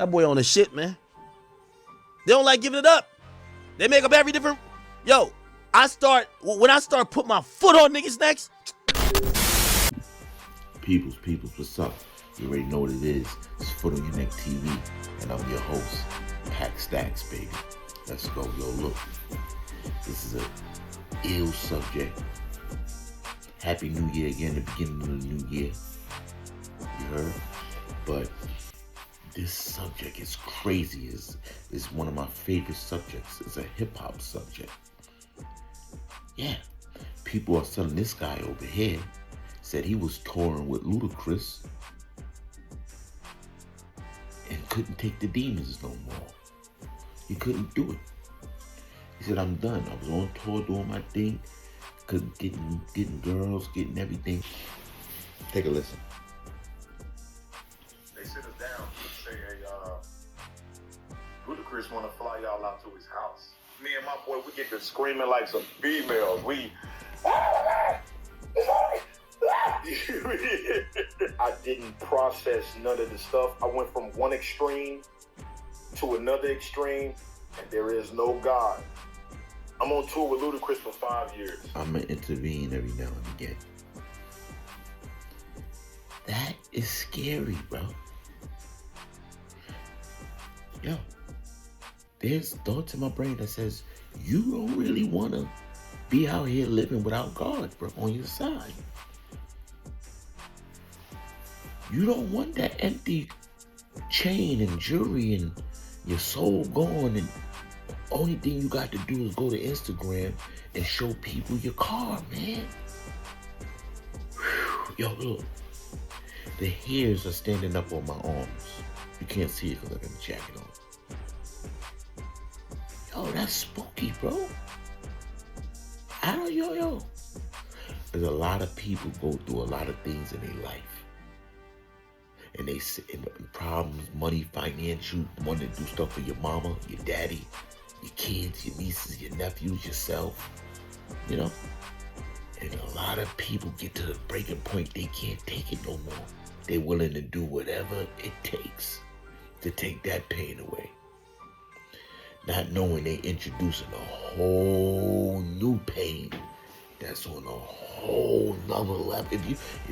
That boy on the shit, man. They don't like giving it up. They make up every different. Yo, when I start putting my foot on niggas' necks. Peoples, what's up? You already know what it is. It's Foot on Your Neck TV, and I'm your host, Pack Stacks, baby. Let's go, yo, look. This is a ill subject. Happy New Year again, the beginning of the new year. You heard? But this subject is crazy. It's one of my favorite subjects. It's a hip-hop subject. Yeah. People are telling this guy over here said he was touring with Ludacris and couldn't take the demons no more. He couldn't do it. He said, I'm done. I was on tour doing my thing. Couldn't getting girls, getting everything. Take a listen. They sit us down and say, hey, Ludacris want to fly y'all out to his house. Me and my boy, we get to screaming like some females. I didn't process none of the stuff. I went from one extreme to another extreme, and there is no God. I'm on tour with Ludacris for 5 years. I'm going to intervene every now and again. That is scary, bro. Yo, there's thoughts in my brain that says, you don't really want to be out here living without God, bro, on your side. You don't want that empty chain and jewelry and your soul gone, and only thing you got to do is go to Instagram and show people your car, man. Whew. Yo, look. The hairs are standing up on my arms. You can't see it because I got the jacket on. Yo, that's spooky, bro. Yo. There's a lot of people go through a lot of things in their life. And they sit in problems, money, financial, wanting to do stuff for your mama, your daddy, your kids, your nieces, your nephews, yourself, you know? And a lot of people get to the breaking point, they can't take it no more. They're willing to do whatever it takes to take that pain away. Not knowing they introducing a whole new pain that's on a whole nother level. If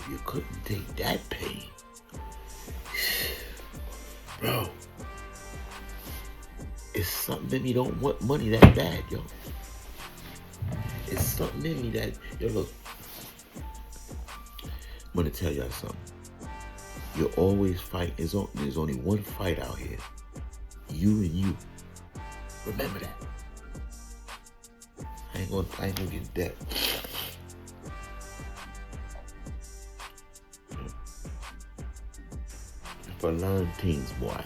you couldn't take that pain, bro, it's something in me don't want money that bad, yo. It's something in me that, yo, look. I'm gonna tell y'all something. You're always fighting. There's only one fight out here. You and you. Remember that. I ain't gonna get that. For learn things, boy.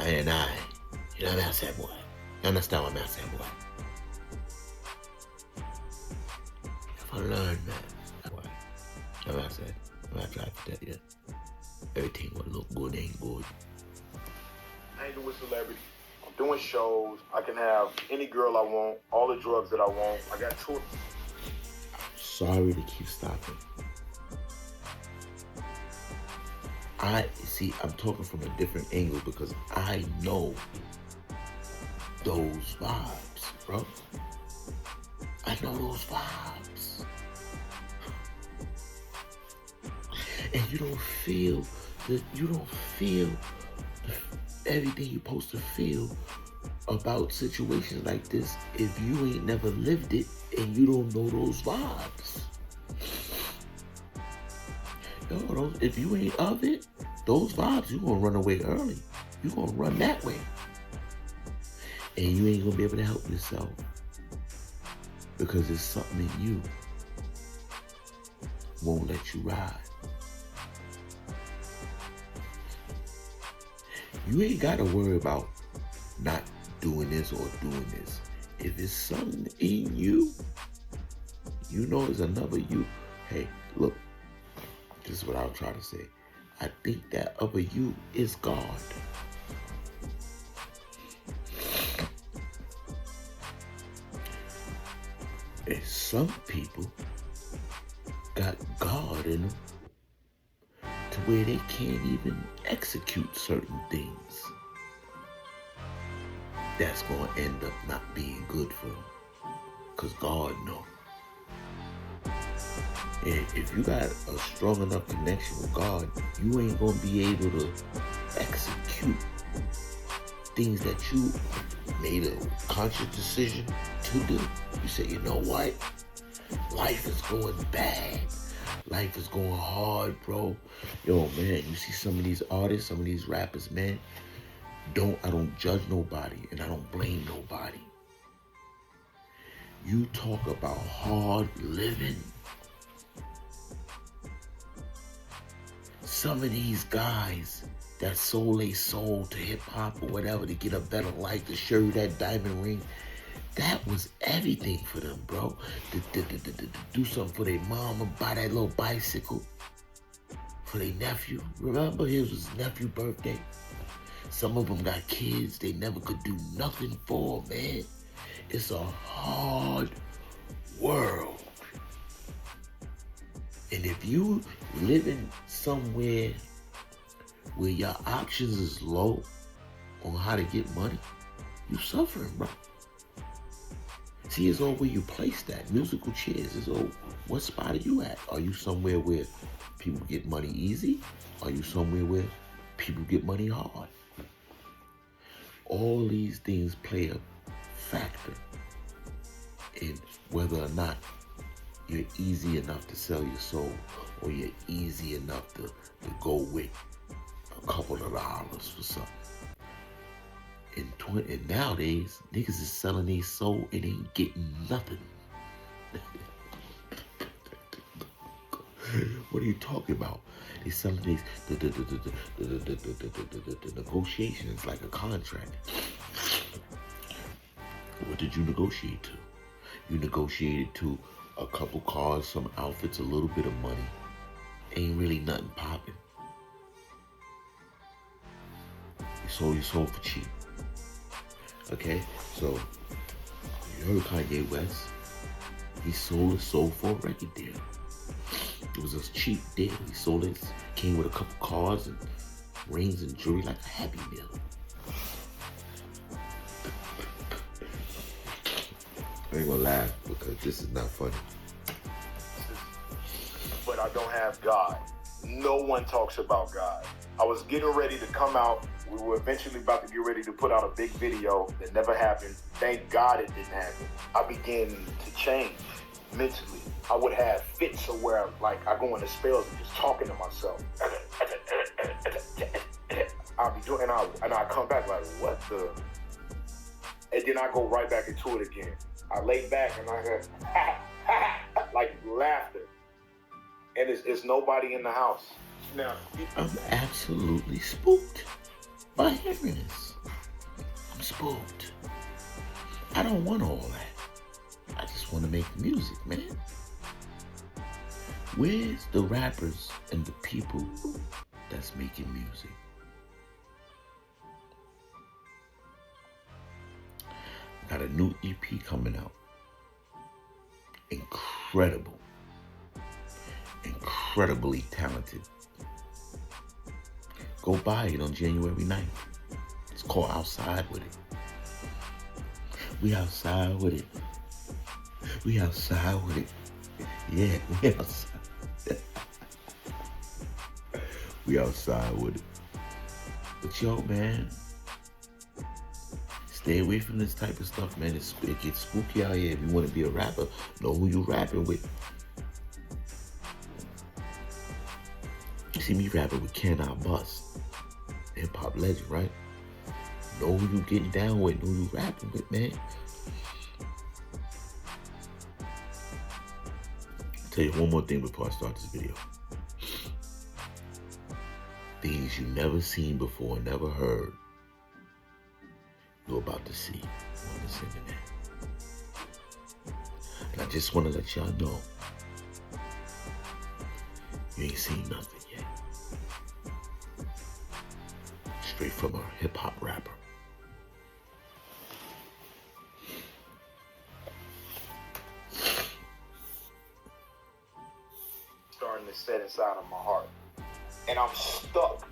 You know what I'm saying, boy? You understand what I'm saying, boy? If I learn, man, boy. You know what I said? I tried to tell you. Everything will look good, ain't good. I ain't doing celebrity. I'm doing shows. I can have any girl I want, all the drugs that I want. I got tour. Sorry to keep stopping. I'm talking from a different angle because I know those vibes, bro. I know those vibes. And you don't feel everything you're supposed to feel about situations like this if you ain't never lived it and you don't know those vibes. Yo, if you ain't of it, those vibes, you're gonna run away early. You're gonna run that way. And you ain't gonna be able to help yourself. Because there's something in you won't let you ride. You ain't gotta worry about not doing this or doing this. If it's something in you, you know there's another you. Hey, look, this is what I was trying to say. I think that other you is God. And some people got God in them to where they can't even execute certain things that's going to end up not being good for them. Because God knows. And if you got a strong enough connection with God, you ain't going to be able to execute things that you made a conscious decision to do. You say, you know what? Life is going bad. Life is going hard, bro. Yo, man, you see some of these artists, some of these rappers, man. I don't judge nobody, and I don't blame nobody. You talk about hard living. Some of these guys that sold their soul to hip hop or whatever to get a better life, to show you that diamond ring, that was everything for them, bro. To do something for their mama, buy that little bicycle for their nephew. Remember, his was his nephew's birthday. Some of them got kids they never could do nothing for, man. It's a hard world. And if you living somewhere where your options is low on how to get money, you suffering, bro. See, it's all where you place that. Musical chairs is all, what spot are you at? Are you somewhere where people get money easy? Are you somewhere where people get money hard? All these things play a factor in whether or not you're easy enough to sell your soul, or you're easy enough to go with a couple of dollars for something. And nowadays, niggas is selling their soul and ain't getting nothing. What are you talking about? They selling these the negotiations like a contract. What did you negotiate to? You negotiated to a couple cars, some outfits, a little bit of money. Ain't really nothing popping. You sold for cheap. Okay, so you heard Kanye West. He sold his soul for a record deal. It was a cheap deal. He sold it, came with a couple cars and rings and jewelry like a Happy Meal. I ain't gonna laugh because this is not funny. But I don't have God. No one talks about God. I was getting ready to come out. We were eventually about to get ready to put out a big video that never happened. Thank God it didn't happen. I began to change mentally. I would have fits of where I go into spells and just talking to myself. I'll be doing, and I come back like, what the? And then I go right back into it again. I lay back and I hear like laughter, and it's nobody in the house. Now I'm absolutely spooked by hearing this. I'm spooked. I don't want all that. I just want to make music, man. Where's the rappers and the people that's making music? Got a new EP coming out. Incredible. Incredibly talented. Go buy it on January 9th. It's called Outside With It. We outside with it. We outside with it. Yeah, we outside. We outside with it. But yo, man, stay away from this type of stuff, man. It gets spooky out here. If you want to be a rapper, know who you rapping with. You see me rapping with Can I Bust, hip hop legend, right? Know who you getting down with, know who you rapping with, man. I'll tell you one more thing before I start this video. Things you never seen before, never heard, you're about to see on this internet. And I just want to let y'all know, you ain't seen nothing yet. Straight from a hip-hop rapper. starting to set inside of my heart. and I'm stuck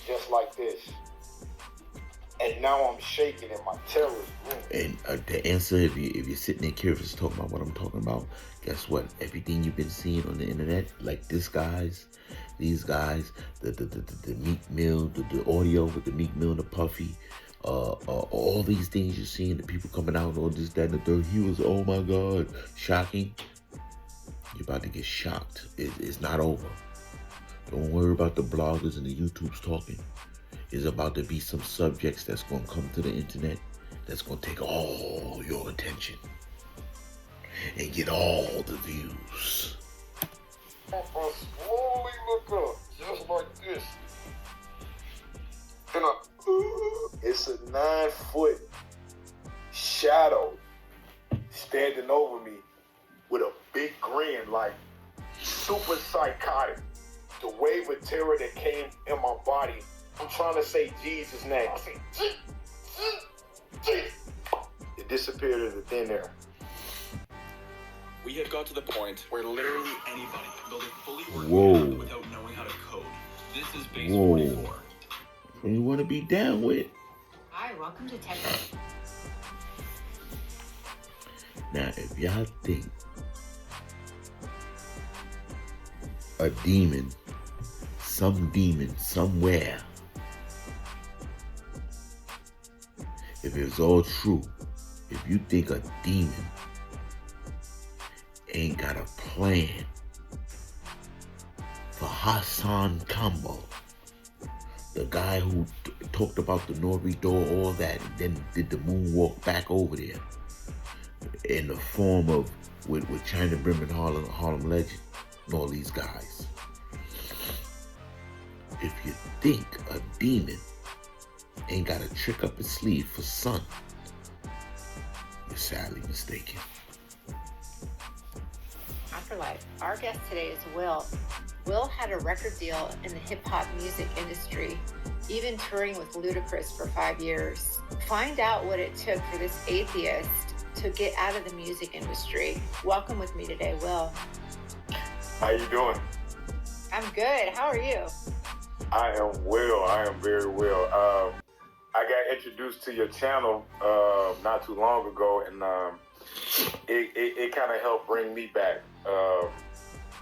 just like this. And now I'm shaking and my terror is And the answer, if you're sitting there curious talking about what I'm talking about, guess what? Everything you've been seeing on the internet, like these guys, the Meek Mill, the audio with the Meek Mill and the Puffy, all these things you're seeing, the people coming out, all this, that, and the third. He was, oh my God, shocking. You're about to get shocked. It's not over. Don't worry about the bloggers and the YouTubes talking. There's about to be some subjects that's going to come to the internet that's going to take all your attention and get all the views. I slowly look up, just like this. And it's a 9-foot shadow standing over me with a big grin, like super psychotic. The wave of terror that came in my body, I'm trying to say Jesus' name. I say, Jesus. It disappeared into thin air. We have got to the point where literally anybody can build a fully working Whoa. app without knowing how to code. This is base Whoa. 44. You want to be down with? Hi, welcome to Texas. Now, if y'all think a demon, some demon somewhere, if it's all true, if you think a demon ain't got a plan for Hassan Campbell, the guy who talked about the Nori door, all that, and then did the moonwalk back over there in the form of with China Brim and Harlem Legend and all these guys. If you think a demon ain't got a trick up his sleeve for Son, you're sadly mistaken. Afterlife. Our guest today is Will. Will had a record deal in the hip-hop music industry, even touring with Ludacris for 5 years. Find out what it took for this atheist to get out of the music industry. Welcome with me today, Will. How you doing? I'm good. How are you? I am well. I am very well. I got introduced to your channel not too long ago, and it kind of helped bring me back.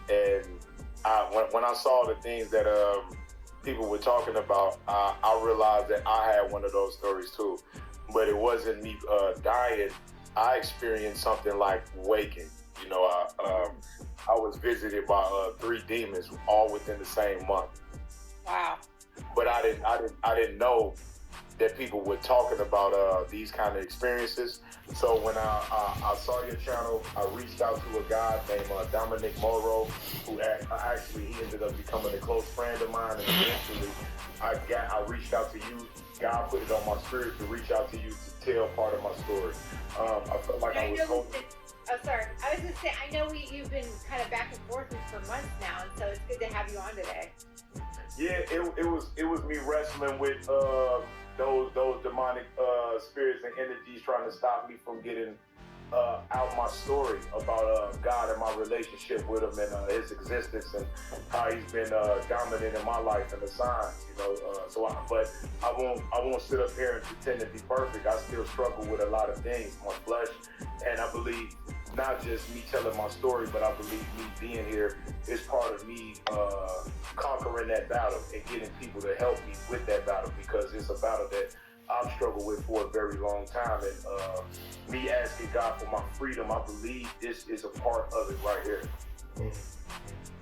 And when I saw the things that people were talking about, I realized that I had one of those stories too. But it wasn't me dying. I experienced something like waking. You know, I was visited by 3 demons all within the same month. Wow. But I didn't know that people were talking about these kind of experiences. So when I saw your channel, I reached out to a guy named Dominic Morrow, who actually he ended up becoming a close friend of mine, and eventually I reached out to you. God put it on my spirit to reach out to you to tell part of my story. I felt like I was hoping. Oh, sorry. I was going to say, I know you've been kind of back and forth for months now, and so it's good to have you on today. Yeah, it was me wrestling with those demonic spirits and energies trying to stop me from getting out my story about God and my relationship with him and his existence and how he's been dominant in my life and the signs, you know. But I won't sit up here and pretend to be perfect. I still struggle with a lot of things, my flesh, and I believe not just me telling my story, but I believe me being here is part of me conquering that battle and getting people to help me with that battle, because it's a battle that I've struggled with for a very long time. And me asking God for my freedom, I believe this is a part of it right here.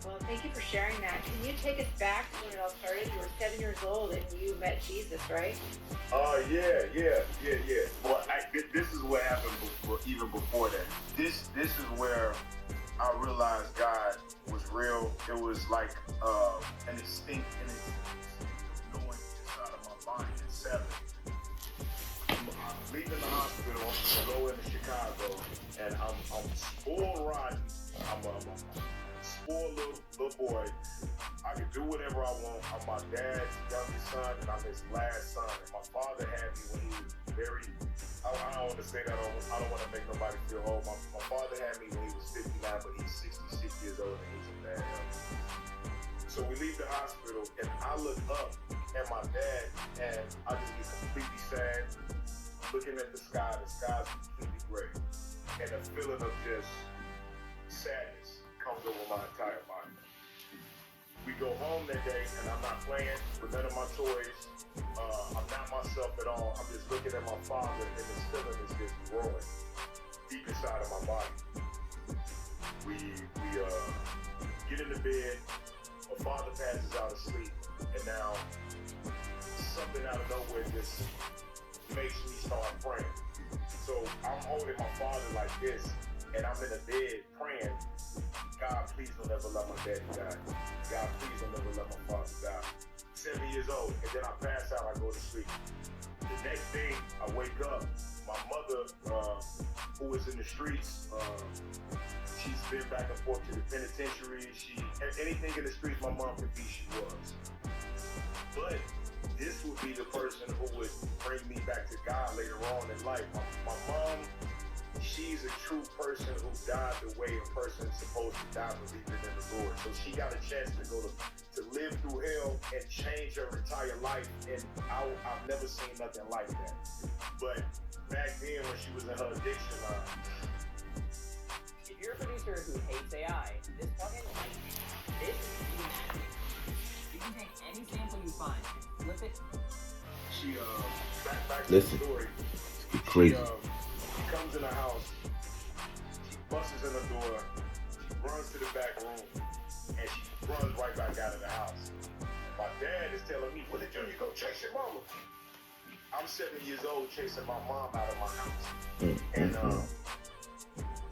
Well, thank you for sharing that. Can you take us back to when it all started? You were 7 years old and you met Jesus, right? Yeah. Well, this is what happened even before that. This is where I realized God was real. It was like an instinct and it's going inside of my body at 7. I'm leaving the hospital, I'm going to Chicago, and I'm spoiled rotten. I'm a spoiled little boy. I can do whatever I want. I'm my dad's youngest son, and I'm his last son. And my father had me when he was very, I don't want to say that, I don't want to make nobody feel old. My father had me when he was 59, but he's 66 years old, and he's a bad. So we leave the hospital, and I look up at my dad, and I just get completely sad. Looking at the sky's completely gray, and a feeling of just sadness comes over my entire body. We go home that day, and I'm not playing with none of my toys. I'm not myself at all. I'm just looking at my father, and this feeling is just growing deep inside of my body. We get into bed. My father passes out asleep, and now something out of nowhere just makes me start praying. So I'm holding my father like this, and I'm in the bed praying, God, please don't ever let my daddy die. God, please don't ever let my father die. 7 years old, and then I pass out, I go to sleep. The next day, I wake up, my mother, who was in the streets, she's been back and forth to the penitentiary. Anything in the streets my mom could be, she was. But this would be the person who would bring me back to God later on in life. My mom, she's a true person who died the way a person is supposed to die, believing in the Lord. So she got a chance to live through hell and change her entire life. And I've never seen nothing like that. But back then, when she was in her addiction, if you're a producer who hates AI, this plugin, this is easy magic. You can take any sample you find, flip it. She back to Listen, the story. it's crazy. She comes in the house, she busts in the door, she runs to the back room, and she runs right back out of the house. My dad is telling me, "What did you do? You go chase your mama?" I'm 7 years old chasing my mom out of my house, and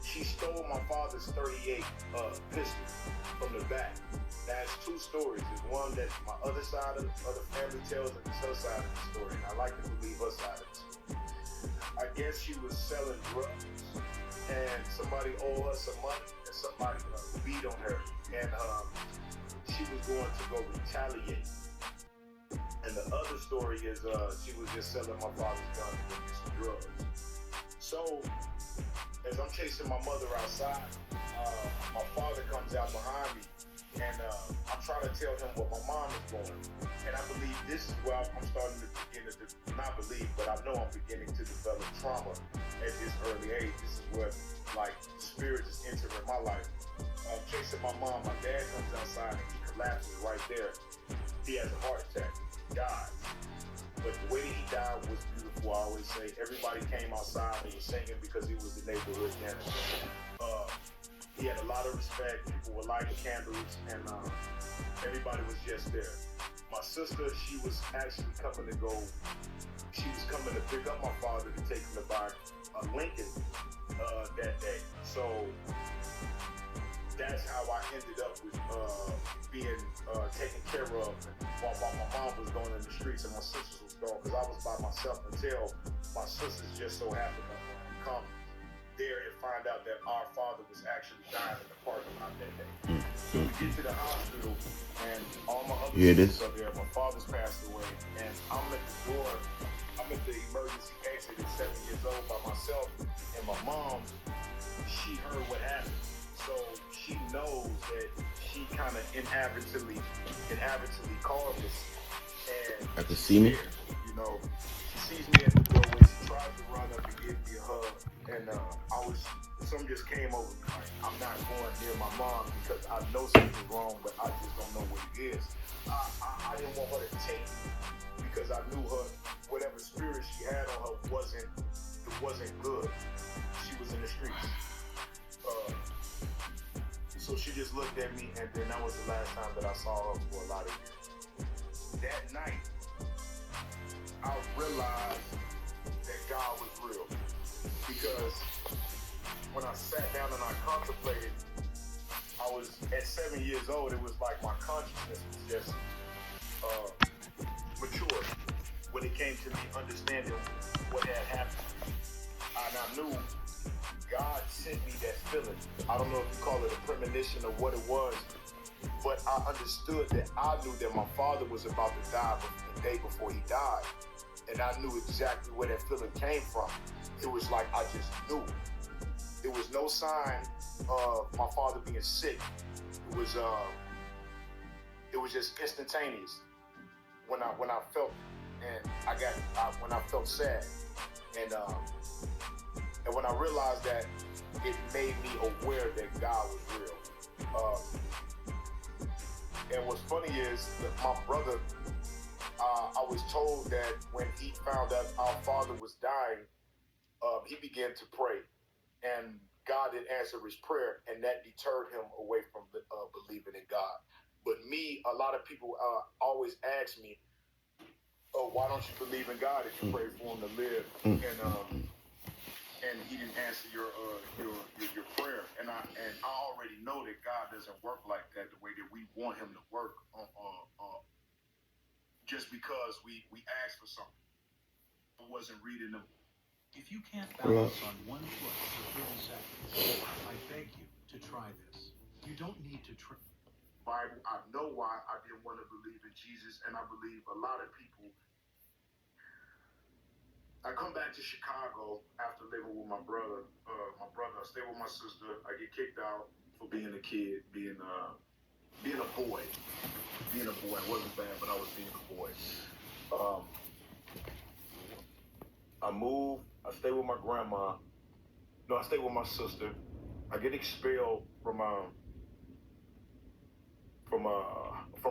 she stole my father's .38 pistol from the back. That's two stories. There's one that my other side of the family tells, and this her side of the story. And I like to believe her side of the story. I guess she was selling drugs, and somebody owed her some money, and somebody beat on her, and she was going to go retaliate. And the other story is she was just selling my father's gun to get some drugs. So as I'm chasing my mother outside, my father comes out behind me, and I'm trying to tell him what my mom is doing. And I believe this is where I'm starting to begin to, not believe, but I know I'm beginning to develop trauma at this early age. This is where, like, the spirit is entering my life. I'm chasing my mom. My dad comes outside, and he collapses right there. He has a heart attack. He dies. But the way that he died was beautiful. I always say everybody came outside and was singing because he was the neighborhood janitor. He had a lot of respect. People were lighting candles, and everybody was just there. My sister, she was actually coming to go. She was coming to pick up my father to take him to buy a Lincoln that day. So that's how I ended up with being taken care of while my mom was going in the streets and my sisters was gone, because I was by myself until my sisters just so happened to come there and find out that our father was actually dying in the parking lot that day. So we get to the hospital, and all my other sisters are there. My father's passed away, and I'm at the door. I'm at the emergency exit at 7 years old by myself, and my mom, she heard what happened. So she knows that she kind of inadvertently caused this. And I can see me. You know, she sees me at the doorway. She tries to run up and give me a hug, and something just came over me. Like, I'm not going near my mom because I know something's wrong, but I just don't know what it is. I didn't want her to take me because I knew her, whatever spirit she had on her wasn't good. She was in the streets. So she just looked at me, and then that was the last time that I saw her for a lot of years. That night, I realized that God was real, because when I sat down and I contemplated, I was at 7 years old. It was like my consciousness was just mature when it came to me understanding what had happened. And I knew God sent me that feeling. I don't know if you call it a premonition or what it was, but I understood that I knew that my father was about to die the day before he died. And I knew exactly where that feeling came from. It was like I just knew. There was no sign of my father being sick. It it was just instantaneous. When I felt, and when I felt sad, and when I realized that, it made me aware that God was real. And what's funny is that my brother, I was told that when he found out our father was dying, he began to pray, and God didn't answer his prayer, and that deterred him away from believing in God. But me, a lot of people always ask me, "Oh, why don't you believe in God if you pray for him to live?" And he didn't answer your prayer. And I already know that God doesn't work like that, the way that we want him to work. Just because we asked for something, I wasn't reading them. If you can't balance on one foot for 30 seconds, I beg you to try this. You don't need to try. Bible, I know why I didn't want to believe in Jesus, and I believe a lot of people. I come back to Chicago after living with my brother. I stay with my sister. I get kicked out for being a kid, being a boy. Being a boy, it wasn't bad, but I was being a boy. I move. I stay with my grandma. No, I stay with my sister. I get expelled from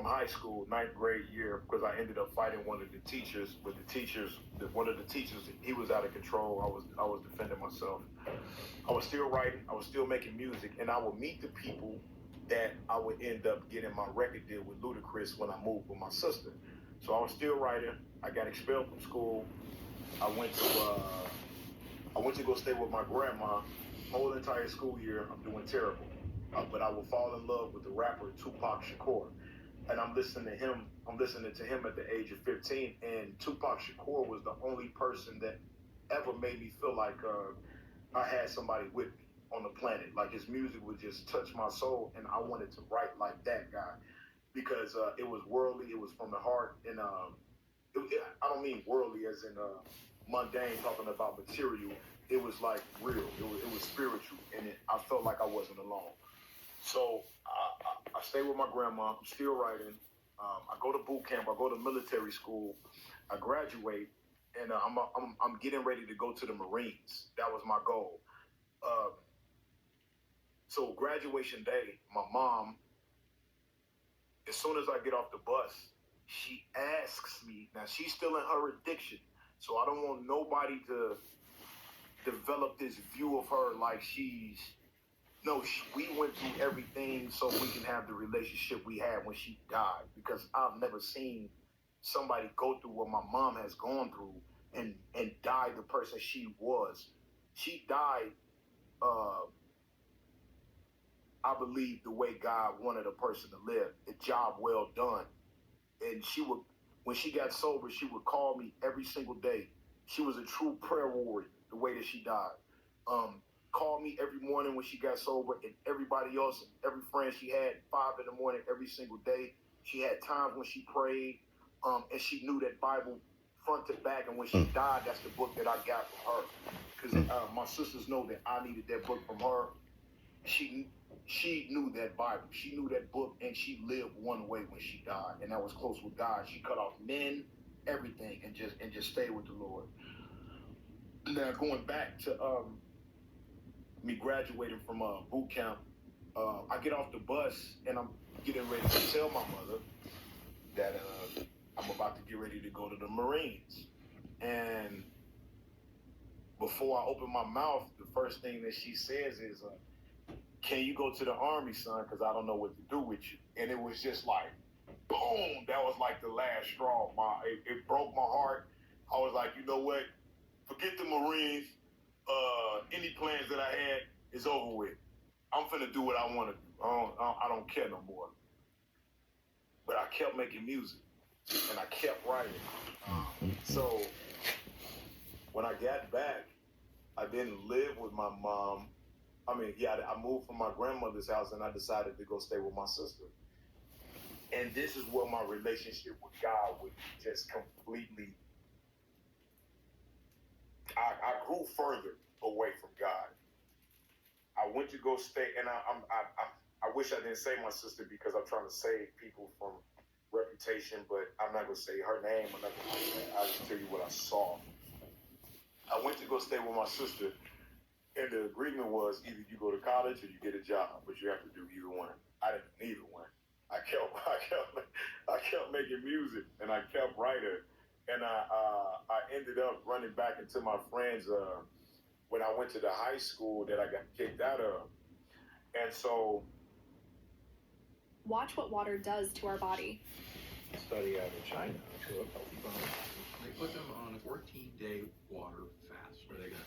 high school, 9th grade year, because I ended up fighting one of the teachers. But one of the teachers, he was out of control. I was defending myself. I was still writing. I was still making music, and I would meet the people that I would end up getting my record deal with Ludacris when I moved with my sister. So I was still writing. I got expelled from school. I went to go stay with my grandma. Whole entire school year, I'm doing terrible. But I would fall in love with the rapper Tupac Shakur, and I'm listening to him at the age of 15. And Tupac Shakur was the only person that ever made me feel like I had somebody with me on the planet. Like, his music would just touch my soul, and I wanted to write like that guy, because it was worldly, it was from the heart, and I don't mean worldly as in mundane, talking about material. It was like real. It was spiritual, and I felt like I wasn't alone. So I stay with my grandma. I'm still writing. I go to boot camp. I go to military school. I graduate, and I'm getting ready to go to the Marines. That was my goal. So graduation day, my mom, as soon as I get off the bus, she asks me. Now, she's still in her addiction, so I don't want nobody to develop this view of her like we went through everything so we can have the relationship we had when she died, because I've never seen somebody go through what my mom has gone through and die the person she was. She died, I believe, the way God wanted a person to live, a job well done. And when she got sober, she would call me every single day. She was a true prayer warrior, the way that she died. Called me every morning when she got sober, and everybody else, every friend she had, 5 in the morning every single day. She had times when she prayed, and she knew that Bible front to back. And when she died, that's the book that I got from her, because my sisters know that I needed that book from her. She knew that Bible. She knew that book, and she lived one way when she died, and that was close with God. She cut off men, everything, and just stayed with the Lord. Now, going back to me graduating from boot camp, I get off the bus, and I'm getting ready to tell my mother that I'm about to get ready to go to the Marines. And before I open my mouth, the first thing that she says is, "Can you go to the Army, son? Because I don't know what to do with you." And it was just like, boom, that was like the last straw. It broke my heart. I was like, you know what? Forget the Marines. Any plans that I had is over with. I'm finna do what I want to do. I don't care no more. But I kept making music, and I kept writing. So when I got back, I didn't live with my mom. I moved from my grandmother's house, and I decided to go stay with my sister. And this is where my relationship with God would just completely. I grew further away from God. I went to go stay, and I wish I didn't say my sister, because I'm trying to save people from reputation, but I'm not gonna say her name. I'm not gonna say that. I'll just tell you what I saw. I went to go stay with my sister, and the agreement was either you go to college or you get a job, but you have to do either one. I didn't do neither one. I kept making music, and I kept writing, and I ended up running back into my friends when I went to the high school that I got kicked out of, and so. Watch what water does to our body. Study out of China to a healthy body. They put them on a 14-day water fast. Where they got?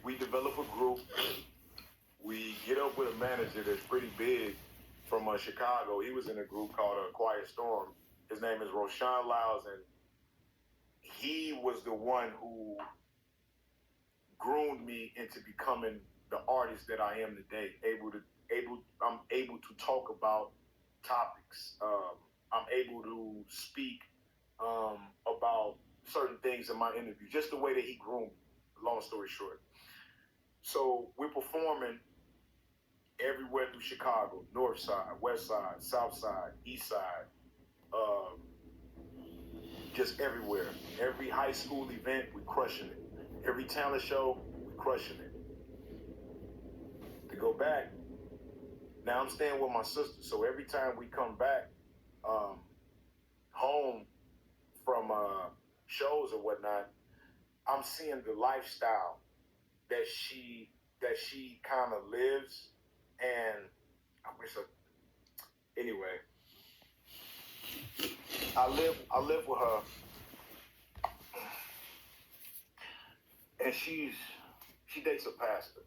We develop a group. We get up with a manager that's pretty big from Chicago. He was in a group called Quiet Storm. His name is Roshan Lyles, and he was the one who groomed me into becoming the artist that I am today. I'm able to talk about topics. I'm able to speak about certain things in my interview, just the way that he groomed me. Long story short. So we're performing everywhere through Chicago, north side, west side, south side, east side, just everywhere. Every high school event, we're crushing it. Every talent show, we're crushing it. To go back, now I'm staying with my sister, so every time we come back home from shows or whatnot, I'm seeing the lifestyle that she kind of lives, and I wish anyway, I live with her, and she dates a pastor.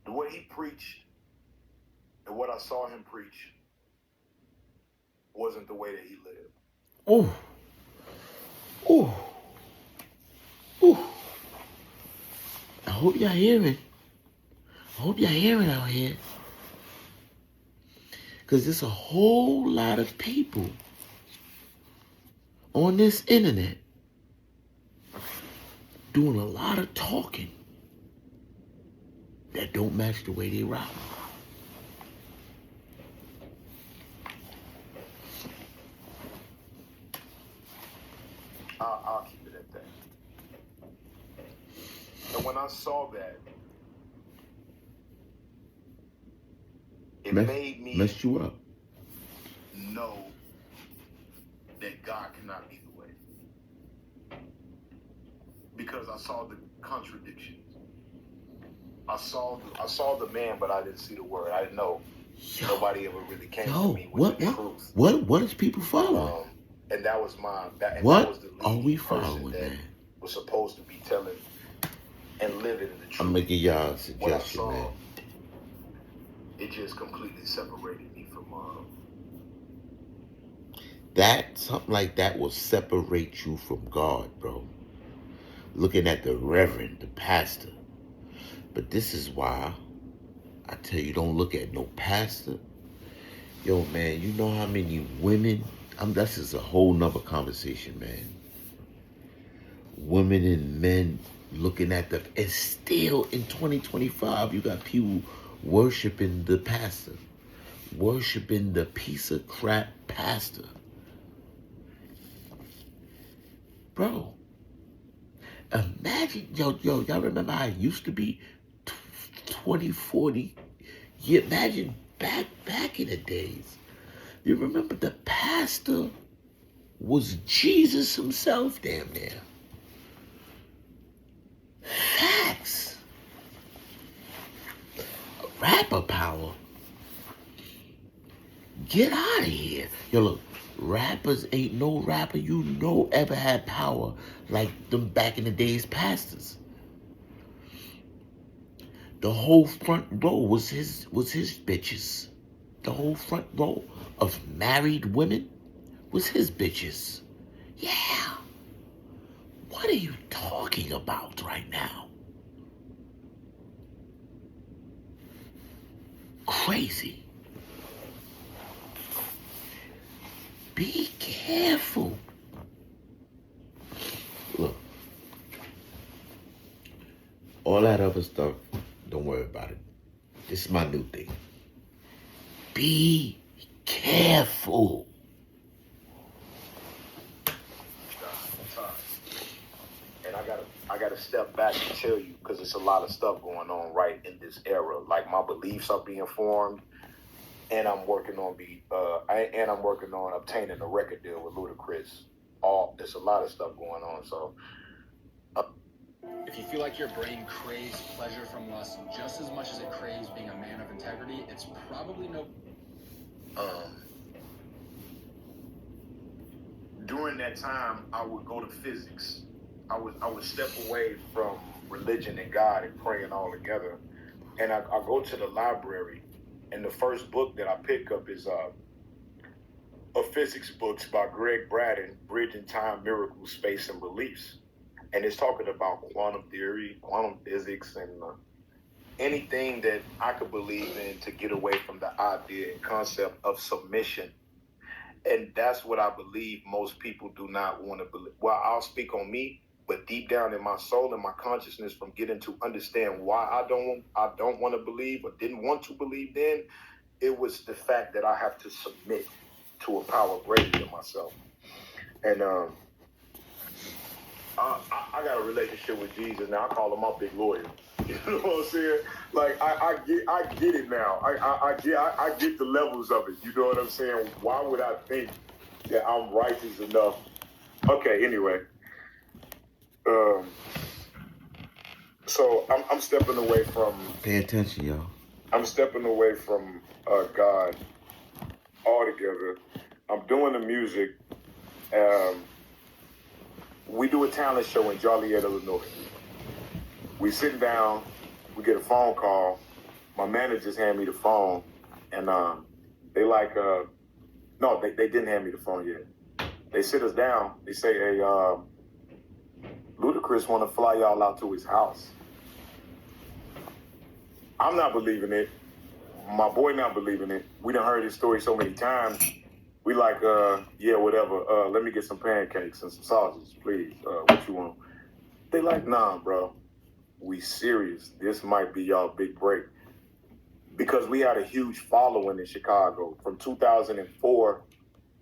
The way he preached and what I saw him preach wasn't the way that he lived. Oh. Oh. Oh. I hope y'all hearing. I hope y'all hearing out here. Because there's a whole lot of people on this internet doing a lot of talking that don't match the way they rock. I'll keep it at that. And when I saw that, it made me messed you up. Know that God cannot be the way. Because I saw the contradictions. I saw the man, but I didn't see the word. I didn't know. Nobody ever really came to me with the truth. What is people following? And that was that was the are we leading following, person that man? was supposed to be telling and living in the truth. I'm making y'all a What I suggestion, saw, man. it just completely separated me from Something like that will separate you from God, bro. Looking at the reverend, the pastor. But this is why I tell you, don't look at no pastor. Yo, man, you know how many women, this is a whole nother conversation, man. Women and men looking at and still in 2025, you got people worshiping the pastor, worshiping the piece of crap pastor. Bro, imagine, y'all remember how it used to be 20, 40? Yeah, imagine back in the days. You remember the pastor was Jesus himself, damn near. Facts. Rapper power. Get out of here. Yo, look, rappers ain't no rapper you know ever had power like them back in the days pastors. The whole front row was his bitches. The whole front row of married women was his bitches. Yeah. What are you talking about right now? Crazy. Be careful. Look, All that other stuff, don't worry about it. This is my new thing. Be careful. And I gotta step back and tell you, because it's a lot of stuff going on right in this era. Like, my beliefs are being formed, and I'm working on obtaining a record deal with Ludacris. There's a lot of stuff going on. So If you feel like your brain craves pleasure from lust just as much as it craves being a man of integrity, it's probably no. During that time, I would go to physics. I would step away from religion and God and praying all together, and I go to the library, and the first book that I pick up is a physics books by Greg Braden, Bridging Time, Miracles, Space, and Beliefs. And it's talking about quantum theory, quantum physics, and anything that I could believe in to get away from the idea and concept of submission. And that's what I believe most people do not want to believe. Well, I'll speak on me, but deep down in my soul and my consciousness, from getting to understand why I don't want to believe or didn't want to believe then, it was the fact that I have to submit to a power greater than myself. And I got a relationship with Jesus now. I call him my big lawyer. You know what I'm saying? Like, I get it now. I get the levels of it. You know what I'm saying? Why would I think that I'm righteous enough? Okay, anyway. So I'm stepping away from. Pay attention, y'all. I'm stepping away from God altogether. I'm doing the music. We do a talent show in Joliet, Illinois. We sit down, we get a phone call. My managers hand me the phone, and they like, no, they didn't hand me the phone yet. They sit us down. They say, hey, Ludacris want to fly y'all out to his house. I'm not believing it. My boy not believing it. We done heard his story so many times. We like, yeah, whatever. Let me get some pancakes and some sausages, please. What you want? They like, nah, bro. We serious. This might be y'all big break. Because we had a huge following in Chicago. From 2004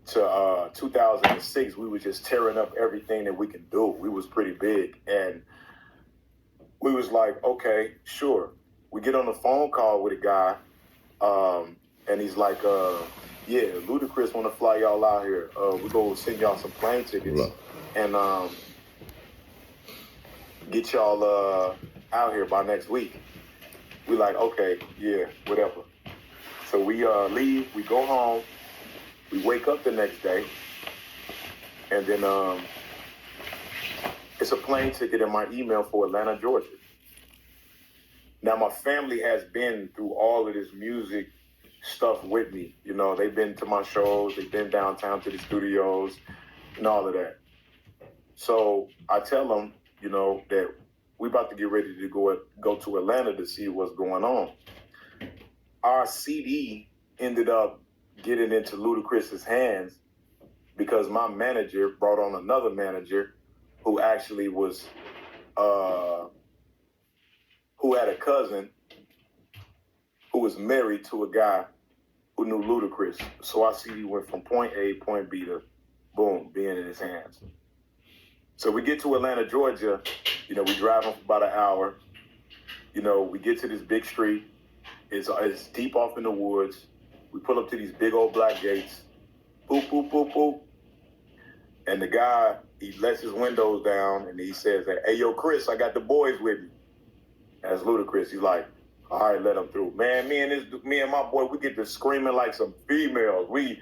to 2006, we were just tearing up everything that we could do. We was pretty big. And we was like, okay, sure. We get on a phone call with a guy, and he's like, yeah, Ludacris want to fly y'all out here. We're going to send y'all some plane tickets and get y'all out here by next week. We like, okay, yeah, whatever. So we leave, we go home, we wake up the next day, and then it's a plane ticket in my email for Atlanta, Georgia. Now, my family has been through all of this music stuff with me. You know, they've been to my shows, they've been downtown to the studios and all of that. So I tell them, you know, that we about to get ready to go to Atlanta to see what's going on. Our CD ended up getting into Ludacris's hands because my manager brought on another manager who actually was, who had a cousin who was married to a guy who knew Ludacris. So our CD went from point A, point B to boom, being in his hands. So we get to Atlanta, Georgia. You know, we drive for about an hour. You know, we get to this big street. It's deep off in the woods. We pull up to these big old black gates. Boop, boop, boop, boop. And the guy, he lets his windows down and he says, hey, yo, Chris, I got the boys with me. That's Ludacris. He's like, all right, let him through. Man, me and my boy, we get to screaming like some females. We,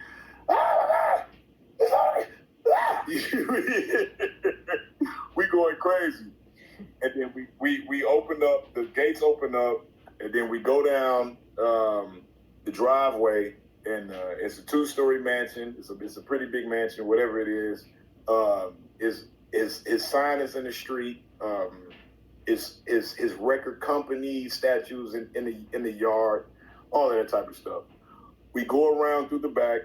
we going crazy. And then we open up, the gates open up, and then we go down the driveway, and it's a 2-story mansion. It's a pretty big mansion, whatever it is. His sign is in the street. His record company statues in the yard, all that type of stuff. We go around through the back.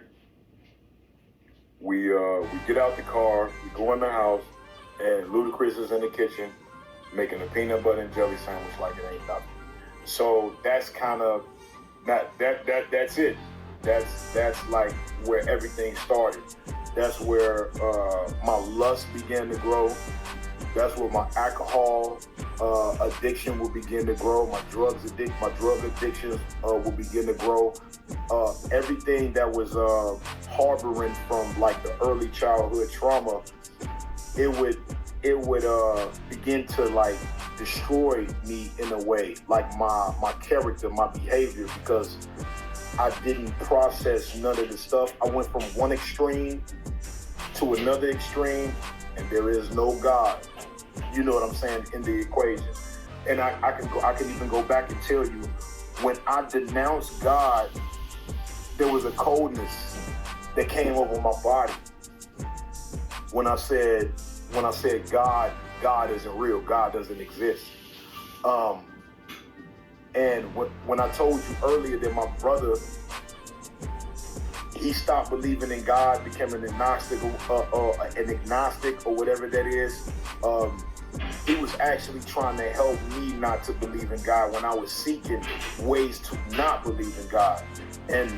We get out the car. We go in the house, and Ludacris is in the kitchen. making a peanut butter and jelly sandwich like it ain't nothing. So that's kind of that's it. That's like where everything started. That's where my lust began to grow. That's where my alcohol addiction will begin to grow. My drug addictions will begin to grow. Everything that was harboring from like the early childhood trauma, it would begin to like destroy me in a way, like my character, my behavior, because I didn't process none of the stuff. I went from one extreme to another extreme, and there is no God. You know what I'm saying, in the equation. And I can even go back and tell you, when I denounced God, there was a coldness that came over my body. When I said God isn't real, God doesn't exist. And when I told you earlier that my brother, he stopped believing in God, became an agnostic or whatever that is. He was actually trying to help me not to believe in God when I was seeking ways to not believe in God. And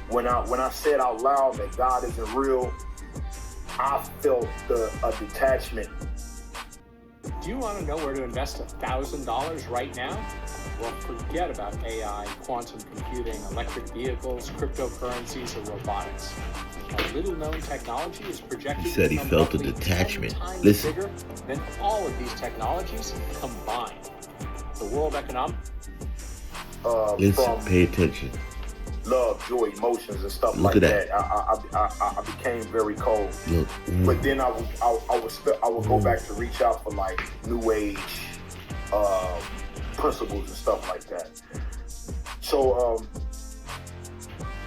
when I said out loud that God isn't real, I felt a detachment. Do you want to know where to invest $1,000 right now? Well, forget about AI, quantum computing, electric vehicles, cryptocurrencies, or robotics. A little-known technology is projected He said he to become felt a roughly detachment. 10 times Listen. bigger than all of these technologies combined. The World Economic... Listen, pay attention. Love, joy, emotions, and stuff Look like at that. I became very cold. Look. But then I would go back to reach out for like new age principles and stuff like that. So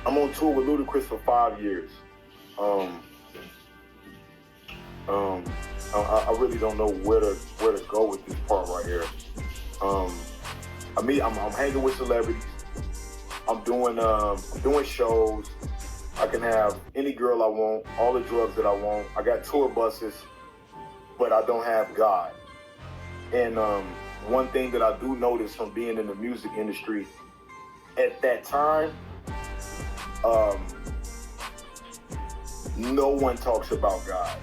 I'm on tour with Ludacris for 5 years. I really don't know where to go with this part right here. I'm hanging with celebrities. I'm doing shows. I can have any girl I want, all the drugs that I want. I got tour buses, but I don't have God. And one thing that I do notice from being in the music industry at that time, no one talks about God.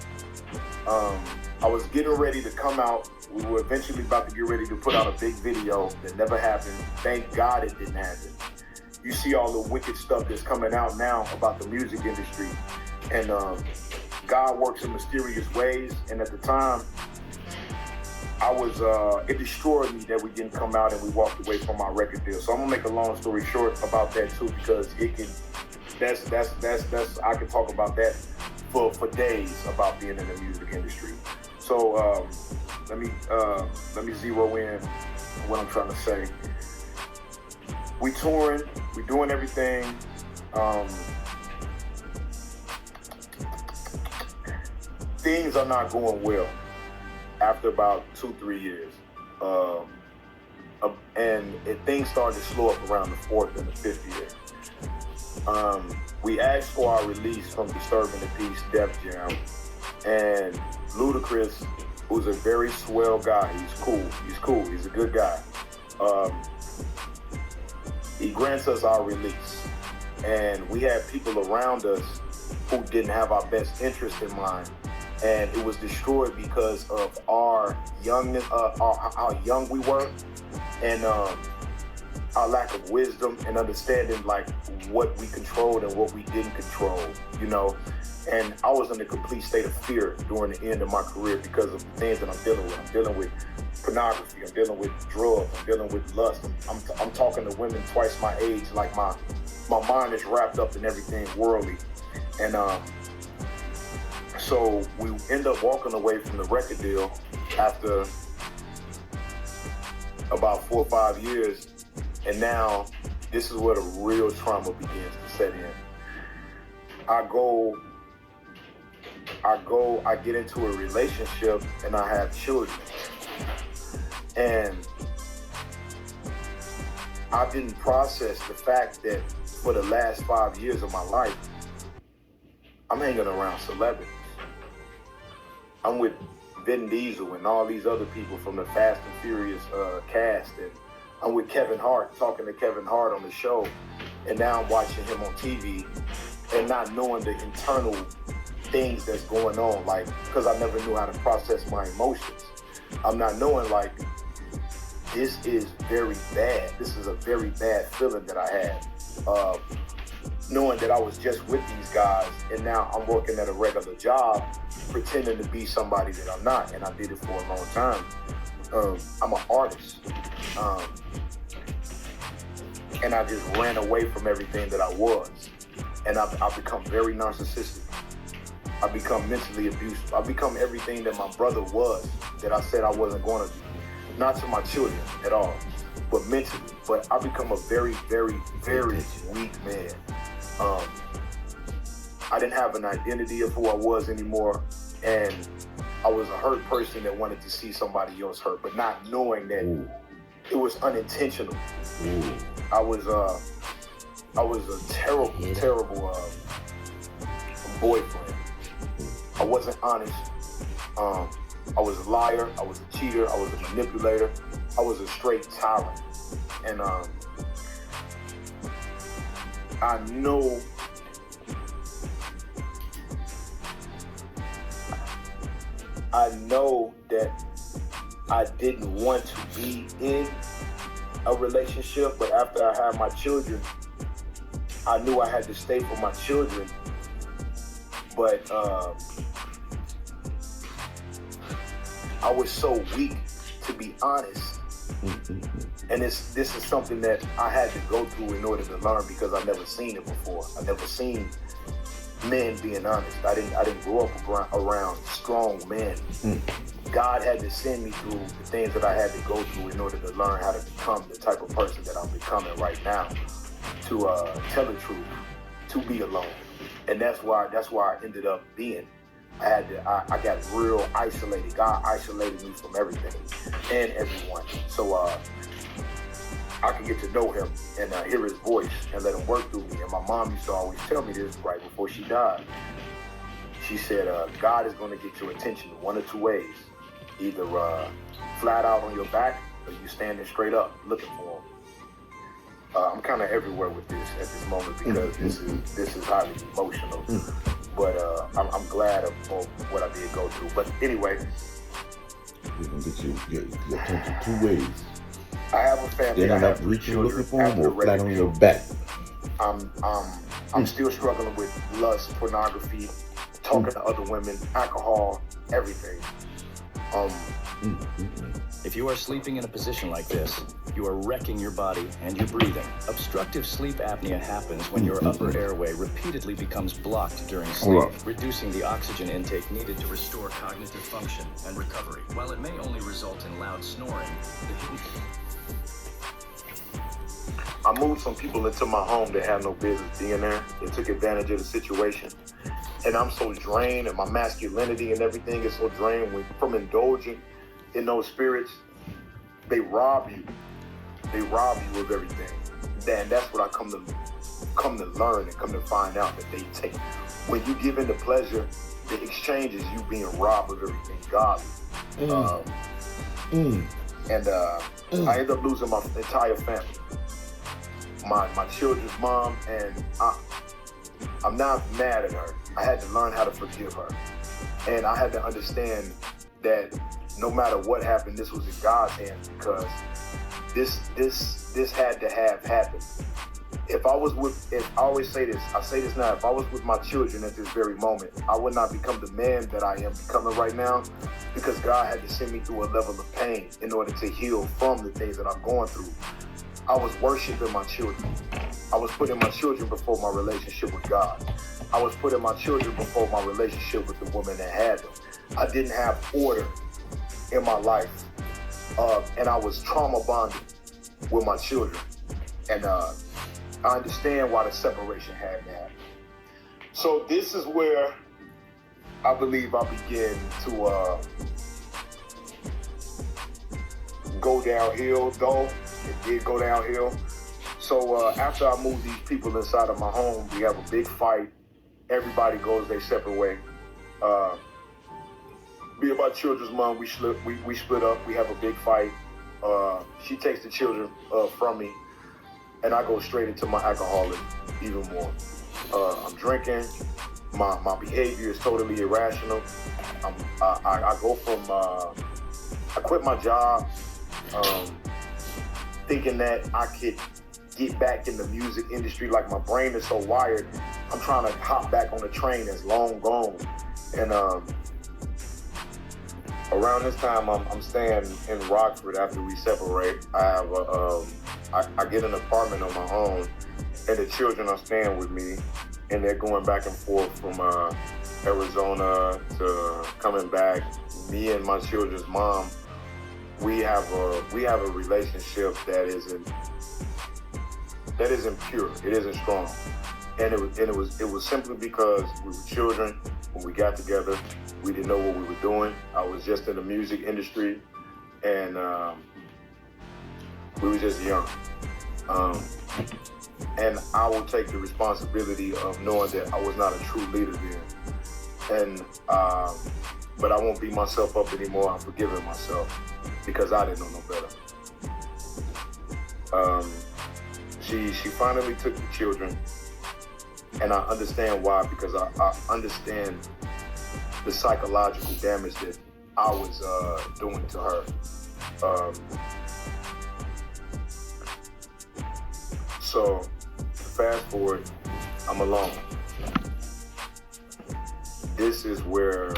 I was getting ready to come out. We were eventually about to get ready to put out a big video that never happened. Thank God it didn't happen. You see all the wicked stuff that's coming out now about the music industry. And God works in mysterious ways. And at the time, it destroyed me that we didn't come out and we walked away from our record deal. So I'm gonna make a long story short about that too, because I can talk about that for days about being in the music industry. So let me zero in on what I'm trying to say. We touring, we doing everything. Things are not going well after about 2-3 years. And things started to slow up around the 4th and the 5th year. We asked for our release from Disturbing the Peace, Def Jam, and Ludacris, who's a very swell guy. He's cool. He's a good guy. He grants us our release, and we had people around us who didn't have our best interest in mind, and it was destroyed because of our youngness, how young we were, and our lack of wisdom and understanding, like what we controlled and what we didn't control, you know. And I was in a complete state of fear during the end of my career because of the things that I'm dealing with. I'm dealing with pornography, I'm dealing with drugs, I'm dealing with lust. I'm talking to women twice my age, like my mind is wrapped up in everything worldly. And so we end up walking away from the record deal after about 4 or 5 years. And now this is where the real trauma begins to set in. I get into a relationship and I have children. And I didn't process the fact that for the last 5 years of my life, I'm hanging around celebrities. I'm with Vin Diesel and all these other people from the Fast and Furious cast, and I'm with Kevin Hart, talking to Kevin Hart on the show, and now I'm watching him on TV and not knowing the internal things that's going on, like, because I never knew how to process my emotions. I'm not knowing, like, this is very bad. This is a very bad feeling that I had. Knowing that I was just with these guys and now I'm working at a regular job, pretending to be somebody that I'm not, and I did it for a long time. I'm an artist. And I just ran away from everything that I was. And I've become very narcissistic. I've become mentally abusive. I've become everything that my brother was, that I said I wasn't going to be. Not to my children at all, but mentally. But I've become a very, very, very weak man. I didn't have an identity of who I was anymore. And I was a hurt person that wanted to see somebody else hurt, but not knowing that it was unintentional. I was a terrible boyfriend. I wasn't honest. I was a liar. I was a cheater. I was a manipulator. I was a straight tyrant. And I know that I didn't want to be in a relationship, but after I had my children, I knew I had to stay for my children. But I was so weak, to be honest. And this is something that I had to go through in order to learn, because I never seen it before. I never seen men being honest. I didn't grow up around strong men. God had to send me through the things that I had to go through in order to learn how to become the type of person that I'm becoming right now. To tell the truth, to be alone. And that's why I ended up being. I got real isolated. God isolated me from everything and everyone. So I could get to know him and hear his voice and let him work through me. And my mom used to always tell me this right before she died. She said, God is going to get your attention one of two ways. Either flat out on your back, or you standing straight up looking for him. I'm kind of everywhere with this at this moment, because this is highly emotional. But I'm glad of what I did go through. But anyway, we're gonna get your attention two ways. I have a family. Standing up, reaching, looking for him, or flat on your back. I'm still struggling with lust, pornography, talking to other women, alcohol, everything. If you are sleeping in a position like this, you are wrecking your body and your breathing. Obstructive sleep apnea happens when your upper airway repeatedly becomes blocked during sleep, reducing the oxygen intake needed to restore cognitive function and recovery. While it may only result in loud snoring, I moved some people into my home that had no business being there. They took advantage of the situation. And I'm so drained, and my masculinity and everything is so drained from indulging in those spirits. They rob you. They rob you of everything. And that's what I come to learn and come to find out, that they take. When you give in to pleasure, the exchange is you being robbed of everything godly. I ended up losing my entire family. My children's mom, and I'm not mad at her. I had to learn how to forgive her. And I had to understand that no matter what happened, this was in God's hands, because this had to have happened. If I always say this, I say this now, if I was with my children at this very moment, I would not become the man that I am becoming right now, because God had to send me through a level of pain in order to heal from the things that I'm going through. I was worshiping my children. I was putting my children before my relationship with God. I was putting my children before my relationship with the woman that had them. I didn't have order in my life. And I was trauma bonded with my children. And I understand why the separation had to happen. So this is where I believe I began to go downhill, though. It did go downhill. So after I moved these people inside of my home, we have a big fight. Everybody goes their separate way. Me and my children's mom, we split up. We have a big fight. She takes the children from me, and I go straight into my alcoholism even more. I'm drinking. My behavior is totally irrational. I go from I quit my job thinking that I could get back in the music industry. Like, my brain is so wired. I'm trying to hop back on the train that's long gone. And around this time, I'm staying in Rockford after we separate. I have I get an apartment on my own, and the children are staying with me, and they're going back and forth from Arizona to coming back. Me and my children's mom, we have a relationship that isn't pure. It isn't strong, and it was simply because we were children. When we got together, we didn't know what we were doing. I was just in the music industry, and we were just young. And I will take the responsibility of knowing that I was not a true leader then. And but I won't beat myself up anymore. I'm forgiving myself because I didn't know no better. She finally took the children, and I understand why, because I understand the psychological damage that I was doing to her. So fast forward, I'm alone. This is where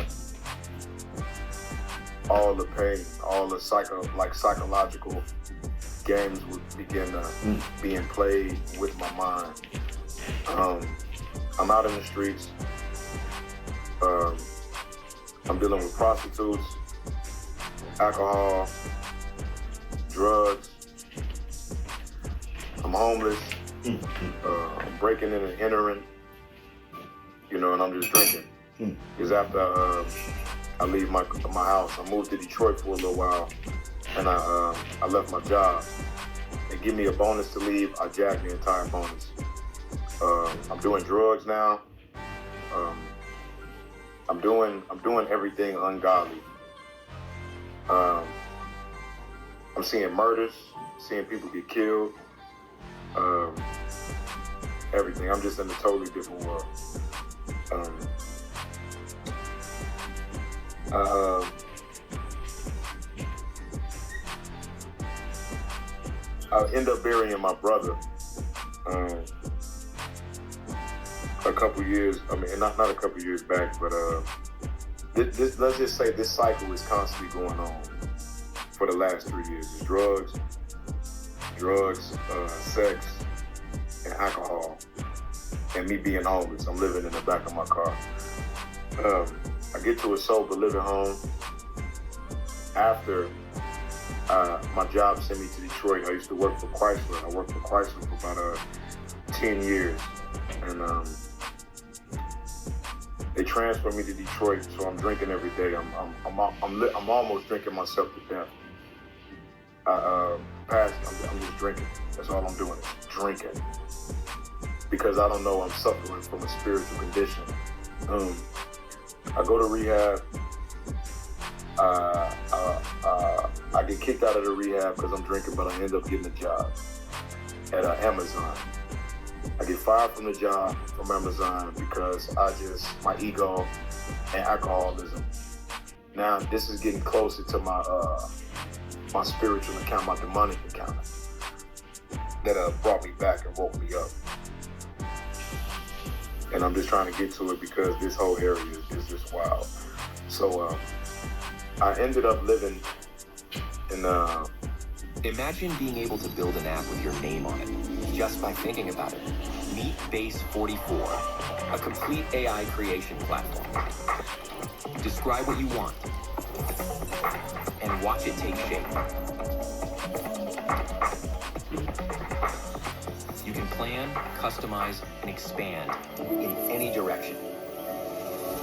all the pain, all the psychological games would begin being played with my mind. I'm out in the streets. I'm dealing with prostitutes, alcohol, drugs. I'm homeless. I'm breaking in and entering, and I'm just drinking. Because after I leave my house, I moved to Detroit for a little while, and I left my job. They give me a bonus to leave. I jacked the entire bonus. I'm doing drugs now. I'm doing everything ungodly. I'm seeing murders, seeing people get killed. Everything. I'm just in a totally different world. I end up burying my brother a couple years. I mean, not a couple years back, but this, let's just say this cycle is constantly going on for the last 3 years. It's drugs, sex, and alcohol, and me being homeless. I'm living in the back of my car. I get to a sober living home after my job sent me to Detroit. I used to work for Chrysler. I worked for Chrysler for about 10 years, and they transferred me to Detroit. So I'm drinking every day. I'm almost drinking myself to death. I'm just drinking. That's all I'm doing, is drinking, because I don't know I'm suffering from a spiritual condition. I go to rehab. I get kicked out of the rehab because I'm drinking, but I end up getting a job at Amazon. I get fired from the job from Amazon because my ego and alcoholism. Now this is getting closer to my spiritual account, my demonic account that brought me back and woke me up. And I'm just trying to get to it because this whole area is just wild. So I ended up living in Imagine being able to build an app with your name on it, just by thinking about it. Meet Base 44, a complete AI creation platform. Describe what you want, and watch it take shape. You can plan, customize, and expand in any direction.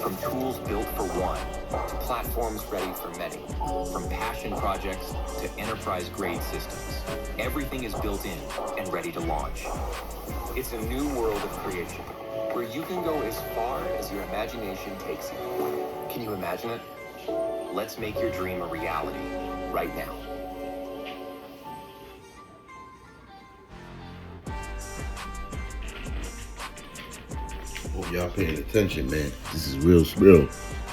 From tools built for one, to platforms ready for many. From passion projects to enterprise-grade systems. Everything is built in and ready to launch. It's a new world of creation, where you can go as far as your imagination takes you. Can you imagine it? Let's make your dream a reality right now. Hope y'all paying attention, man. This is real spill.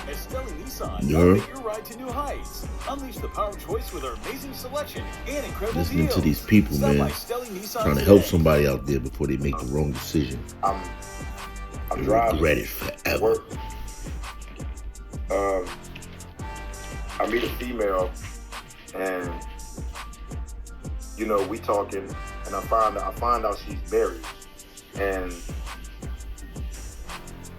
At Stelling Nissan, You you'll heard? take your ride to new heights. Unleash the power of choice with our amazing selection and incredible Listening deals. to these people, Stop man, by Stelling Nissan trying to today. help somebody out there before they make the wrong decision. I'm and driving. regret it forever. Work. I meet a female, and you know, we talking, and I find out she's married, and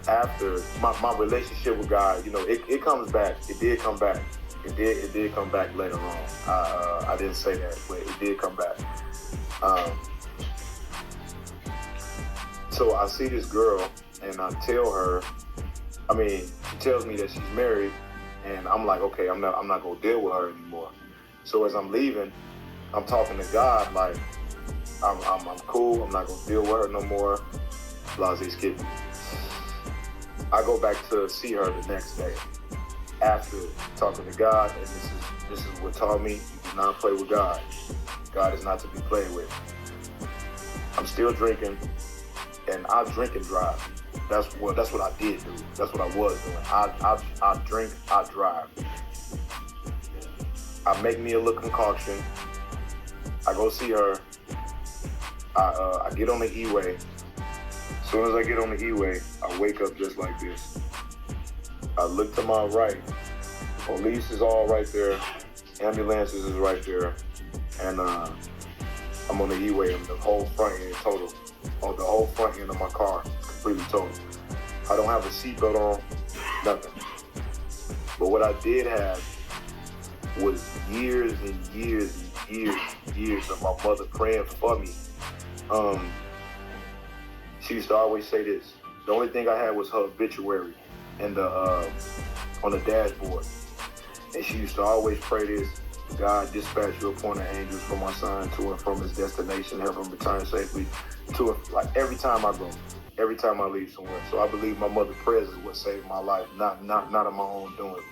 after my relationship with God, you know, it comes back. It did come back. It did come back later on. I didn't say that, but it did come back. So I see this girl, and I tell her, she tells me that she's married, and I'm like, okay, I'm not gonna deal with her anymore. So as I'm leaving, I'm talking to God, like, I'm cool, I'm not gonna deal with her no more. Blase skippy. I go back to see her the next day after talking to God, and this is what taught me: you do not play with God. God is not to be played with. I'm still drinking, and I drink and drive. That's what I did do. That's what I was doing. I drink, I drive. I make me a little concoction. I go see her. I get on the E-way. As soon as I get on the E-way, I wake up just like this. I look to my right. Police is all right there. Ambulances is right there. And I'm on the E-way, and the whole front end total. On the whole front end of my car, completely total. I don't have a seatbelt on, nothing. But what I did have was years and years and years of my mother praying for me. She used to always say this. The only thing I had was her obituary and on the dashboard. And she used to always pray this: God, dispatch your appointed angels for my son to and from his destination, help him return safely to it. Like every time I go, every time I leave somewhere. So I believe my mother's prayers is what saved my life, not of my own doing,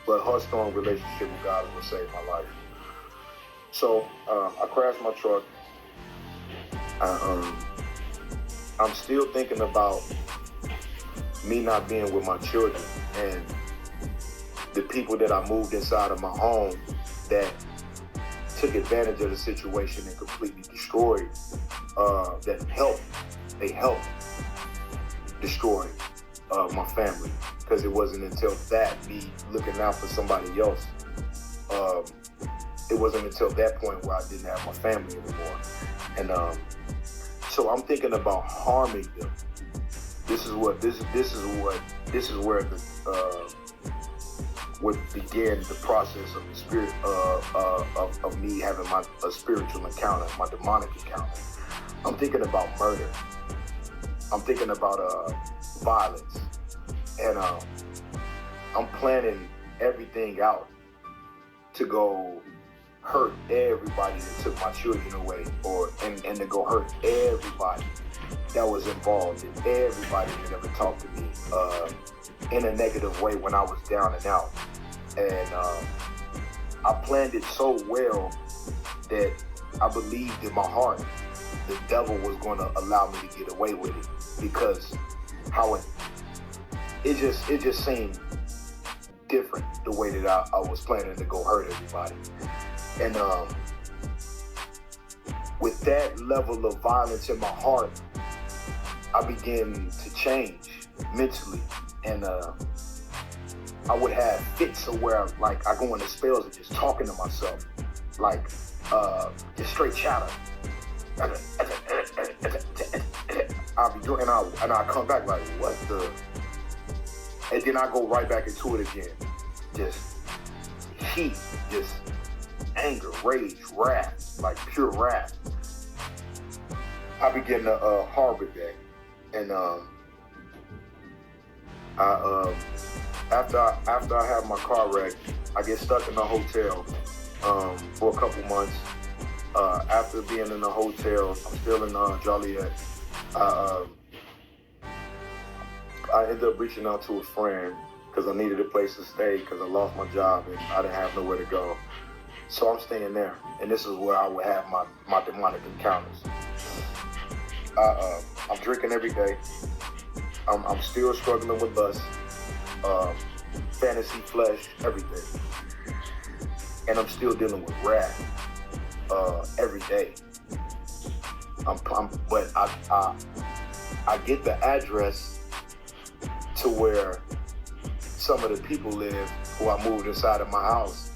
but her strong relationship with God is what saved my life. So I crashed my truck. I'm still thinking about me not being with my children and the people that I moved inside of my home that took advantage of the situation and completely destroyed, they helped destroy my family, because it wasn't until me looking out for somebody else, it wasn't until that point where I didn't have my family anymore. And so I'm thinking about harming them. This is where what began the process of the spirit of me having a spiritual encounter, my demonic encounter. I'm thinking about murder. I'm thinking about violence, and I'm planning everything out to go hurt everybody that took my children away, and to go hurt everybody that was involved, and everybody that ever talked to me in a negative way when I was down and out. And I planned it so well that I believed in my heart the devil was going to allow me to get away with it, because how it just seemed different the way that I was planning to go hurt everybody. And with that level of violence in my heart, I began to change mentally, and I would have fits of where like I go into spells of just talking to myself, like just straight chatter. I'll be doing, and I come back like, what the? And then I go right back into it again, just heat, just anger, rage, wrath, like pure wrath. I begin to harbor that, and after I have my car wrecked, I get stuck in a hotel for a couple months. After being in the hotel, I'm still in Joliet. I ended up reaching out to a friend because I needed a place to stay because I lost my job and I didn't have nowhere to go. So I'm staying there, and this is where I would have my demonic encounters. I'm drinking every day. I'm still struggling with lust, fantasy, flesh, everything. And I'm still dealing with wrath every day. But I get the address to where some of the people live who I moved inside of my house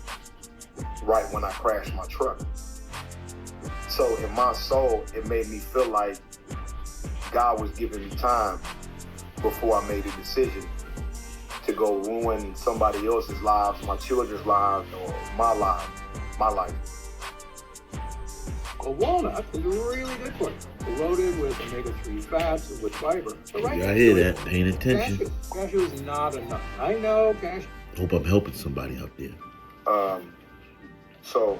right when I crashed my truck. So in my soul, it made me feel like God was giving me time before I made a decision to go ruin somebody else's lives, my children's lives, or my life. A walnut is really good for you. Loaded with omega-3 fats and with fiber. So right Y'all hear that? Paying attention. Cashew is not enough. I know cashew. Hope I'm helping somebody out there. So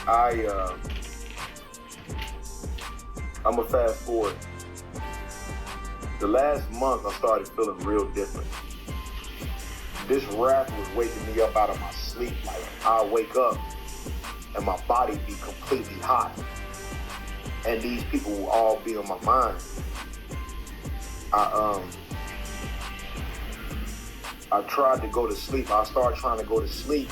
I'm gonna fast forward. The last month, I started feeling real different. This wrath was waking me up out of my sleep. Like, I'll wake up and my body be completely hot. And these people will all be on my mind. I tried to go to sleep. I started trying to go to sleep.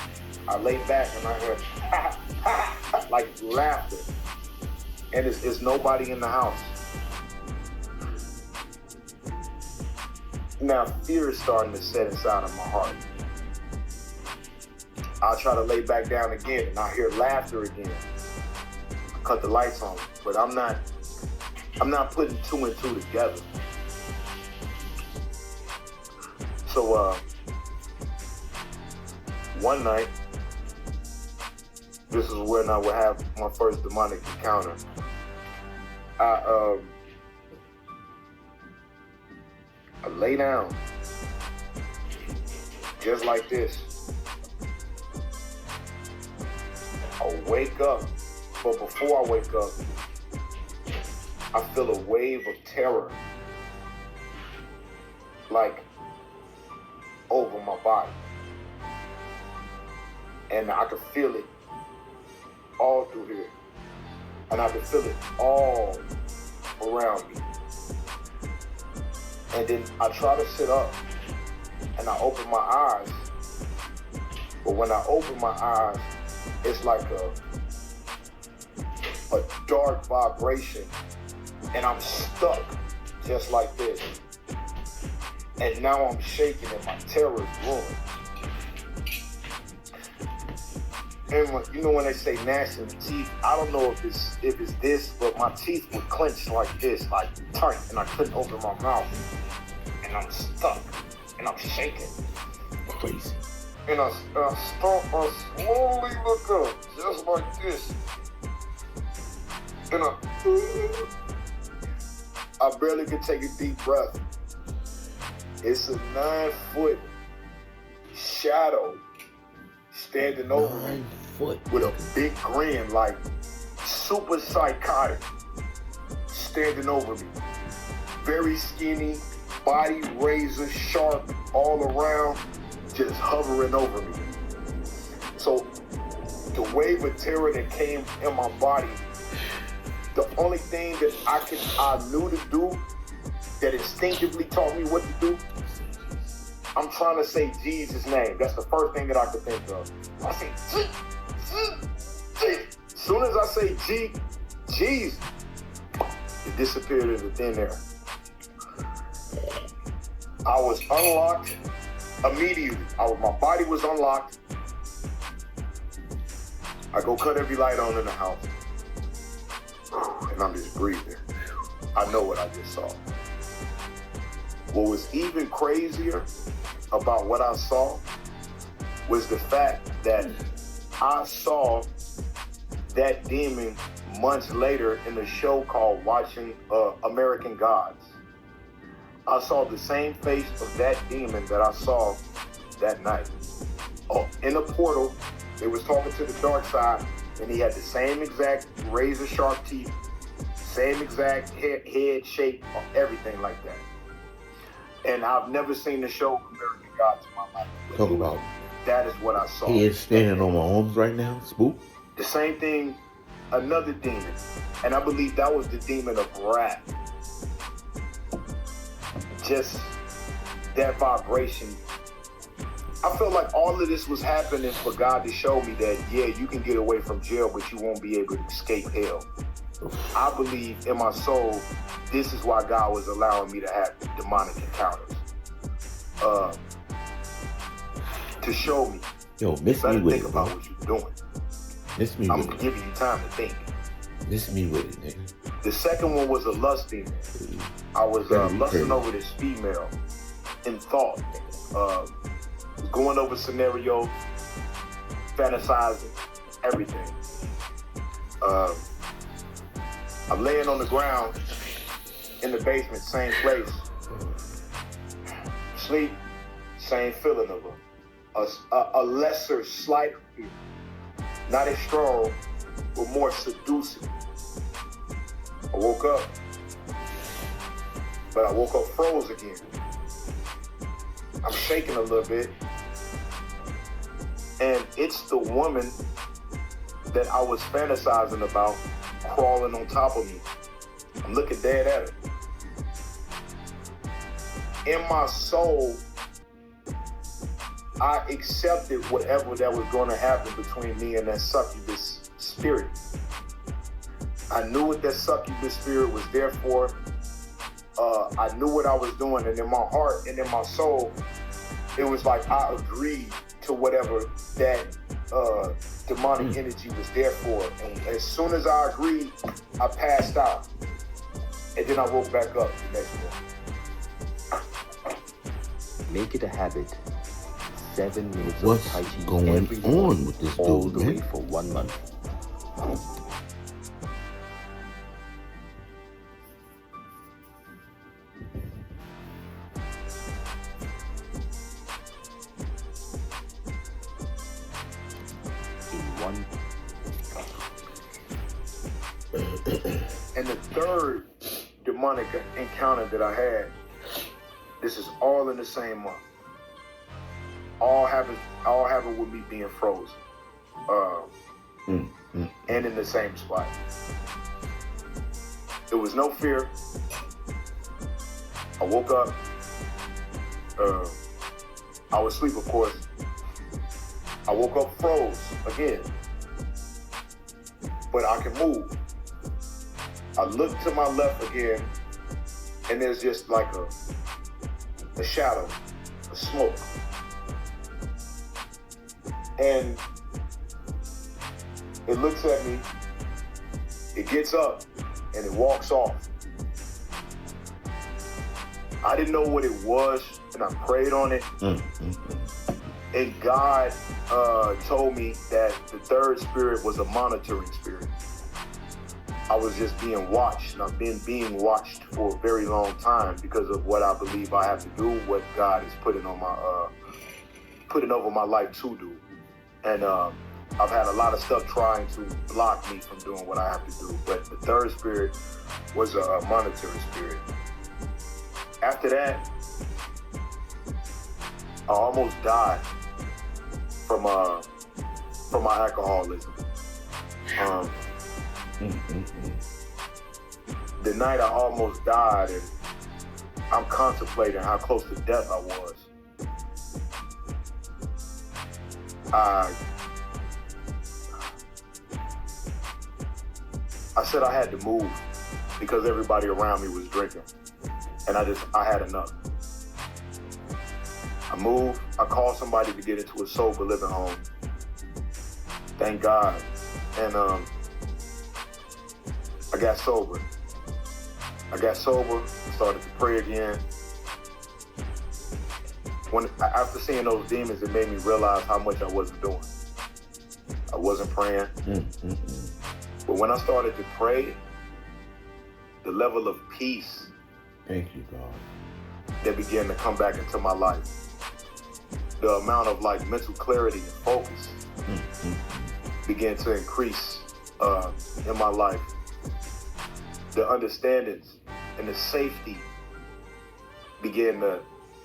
I lay back and I heard ha, ha, ha, like laughter. And it's nobody in the house. Now fear is starting to set inside of my heart. I try to lay back down again and I hear laughter again. I cut the lights on, but I'm not putting two and two together. So one night, this is when I would have my first demonic encounter. I lay down, just like this. I wake up, but before I wake up, I feel a wave of terror, like over my body. And I could feel it all through here. And I could feel it all around me. And then I try to sit up and I open my eyes. But when I open my eyes, it's like a dark vibration. And I'm stuck just like this. And now I'm shaking and my terror is ruined. And you know when they say gnashing of teeth, I don't know if it's this, but my teeth would clench like this, like tight, and I couldn't open my mouth. And I'm stuck, and I'm shaking. Crazy. And I slowly look up, just like this. And I barely could take a deep breath. It's a 9-foot shadow standing over me with a big grin, like super psychotic, standing over me. Very skinny, body razor sharp all around, just hovering over me. So the wave of terror that came in my body, the only thing that I knew to do, that instinctively taught me what to do, I'm trying to say Jesus' name. That's the first thing that I could think of. I say G. As soon as I say Jesus, it disappeared into thin air. I was unlocked immediately. My body was unlocked. I go cut every light on in the house. And I'm just breathing. I know what I just saw. What was even crazier about what I saw was the fact that I saw that demon months later in a show called Watching American Gods. I saw the same face of that demon that I saw that night. In a portal, they was talking to the dark side, and he had the same exact razor sharp teeth, same exact head shape, everything like that. And I've never seen the show American Gods in my life. Talk about That is what I saw. he is standing on my arms right now, Spook. The same thing, another demon. And I believe that was the demon of wrath. Just that vibration. I felt like all of this was happening for God to show me that, yeah, you can get away from jail, but you won't be able to escape hell. I believe in my soul, this is why God was allowing me to have demonic encounters. To show me. Yo, miss me with think it, about bro. what you're doing. Miss me I'm with it. giving you time to think. Miss me with it, nigga. The second one was a lust demon. I was lusting over this female in thought, going over scenarios, fantasizing, everything. I'm laying on the ground in the basement, same place. Sleep, same feeling of a lesser, slight fear. Not as strong, but more seducing. I woke up, but I woke up froze again. I'm shaking a little bit. And it's the woman that I was fantasizing about crawling on top of me. I'm looking dead at her. In my soul, I accepted whatever that was going to happen between me and that succubus spirit. I knew what that succubus spirit was there for. I knew what I was doing, and in my heart and in my soul, it was like I agreed to whatever that demonic energy was there for. And as soon as I agreed, I passed out. And then I woke back up the next morning. Make it a habit. 7 minutes What's of Tai Chi going every on morning, with this all dude, the way man? for 1 month. And the third demonic encounter that I had, this is all in the same month. All happened with me being frozen. And in the same spot. There was no fear. I woke up. I was asleep, of course. I woke up froze again. But I can move. I look to my left again, and there's just like a shadow, a smoke. And it looks at me, it gets up, and it walks off. I didn't know what it was, and I prayed on it. And God told me that the third spirit was a monitoring spirit. I was just being watched, and I've been being watched for a very long time because of what I believe I have to do, what God is putting over my life to do. And I've had a lot of stuff trying to block me from doing what I have to do. But the third spirit was a monitoring spirit. After that, I almost died from my alcoholism. The night I almost died, and I'm contemplating how close to death I was. I said I had to move because everybody around me was drinking, and I had enough. I moved. I called somebody to get into a sober living home. Thank God. And I got sober. Started to pray again. After seeing those demons, it made me realize how much I wasn't doing. I wasn't praying. But when I started to pray, the level of peace, thank you, God, that began to come back into my life. The amount of mental clarity and focus began to increase in my life. The understandings and the safety began to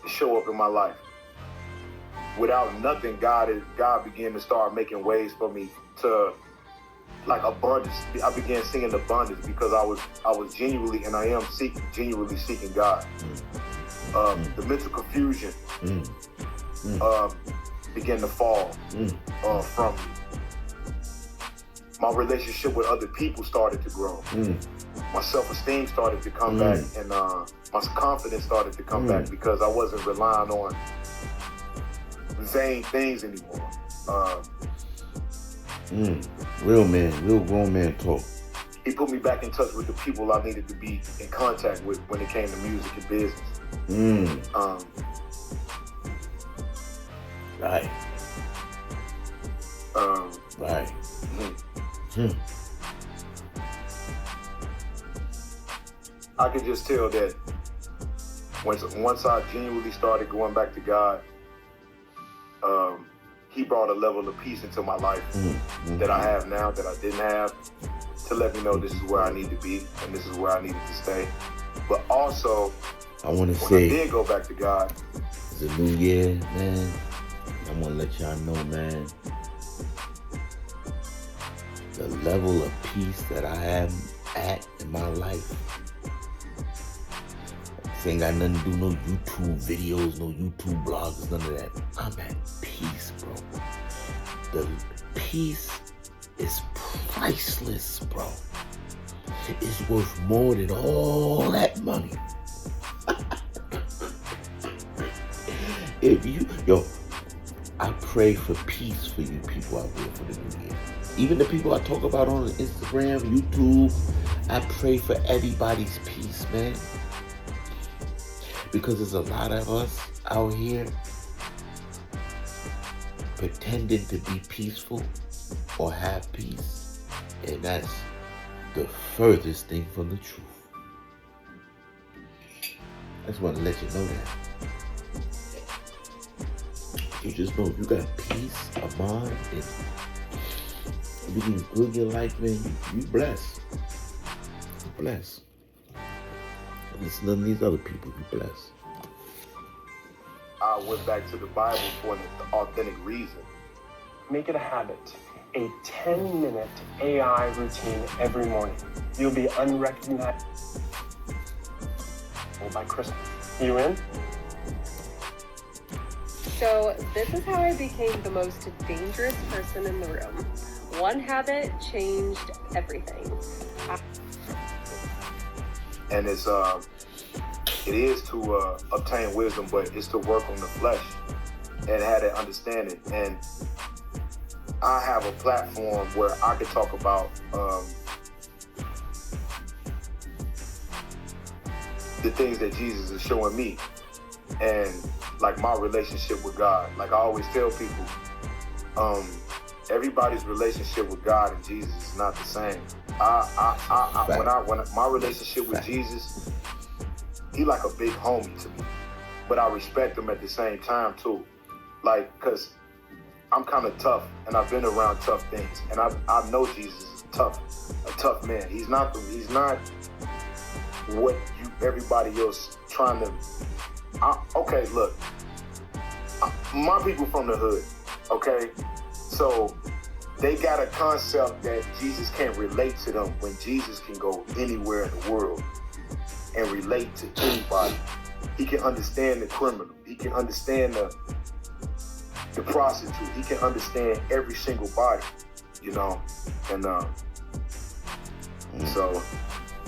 show up in my life. Without nothing, God began to start making ways for me to, like, abundance. I began seeing abundance because I was genuinely, and I am genuinely seeking God. The mental confusion began to fall from me. My relationship with other people started to grow. My self-esteem started to come back, and my confidence started to come back because I wasn't relying on vain things anymore. Real grown man talk. He put me back in touch with the people I needed to be in contact with when it came to music and business. Right. Right. I could just tell that once I genuinely started going back to God, he brought a level of peace into my life that I have now that I didn't have, to let me know this is where I need to be and this is where I needed to stay. But also, I want to when say, I did go back to God, it's a new year, man. I want to let y'all know, man, the level of peace that I am at in my life. This ain't got nothing to do, no YouTube videos, no YouTube blogs, none of that. I'm at peace, bro. The peace is priceless, bro. It's worth more than all that money. I pray for peace for you people out there for the new year. Even the people I talk about on Instagram, YouTube, I pray for everybody's peace, man. Because there's a lot of us out here pretending to be peaceful or have peace. And that's the furthest thing from the truth. I just want to let you know that. You just know you got peace of mind and you can live your life, man. You blessed. You blessed. And it's none of these other people you blessed. I went back to the Bible for an authentic reason. Make it a habit. A 10-minute AI routine every morning. You'll be unrecognizable by Christmas. You in? So this is how I became the most dangerous person in the room. One habit changed everything. And it is to obtain wisdom, but it's to work on the flesh and have that understanding. And I have a platform where I can talk about the things that Jesus is showing me, and like my relationship with God. Like I always tell people, everybody's relationship with God and Jesus is not the same. When my relationship with Jesus, he like a big homie to me, but I respect him at the same time too. Like, cause I'm kind of tough, and I've been around tough things, and I know Jesus is a tough man. He's not what everybody else trying to. Okay, look, my people from the hood, okay, so they got a concept that Jesus can't relate to them when Jesus can go anywhere in the world and relate to anybody. He can understand the criminal. He can understand the prostitute. He can understand every single body, you know, and so.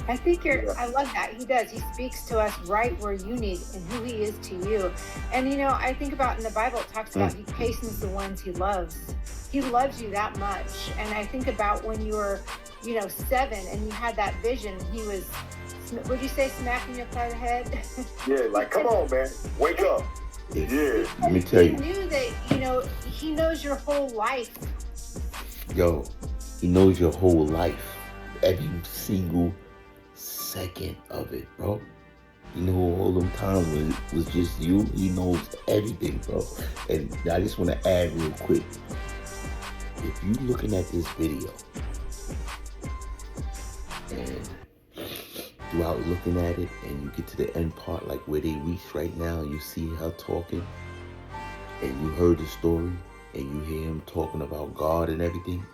I think I love that. He does. He speaks to us right where you need and who he is to you. And, you know, I think about in the Bible, it talks about he chastens the ones he loves. He loves you that much. And I think about when you were, 7 and you had that vision, he was, would you say smacking you upside the head? Yeah, like, come on, man, wake up. Yeah. Let me tell you. He knew that, he knows your whole life. Yo, he knows your whole life. Every single second of it, bro. You know, all them times when it was just you, he knows everything, bro. And I just want to add real quick. If you looking at this video and you out looking at it and you get to the end part, like where they reach right now, and you see her talking, and you heard the story, and you hear him talking about God and everything,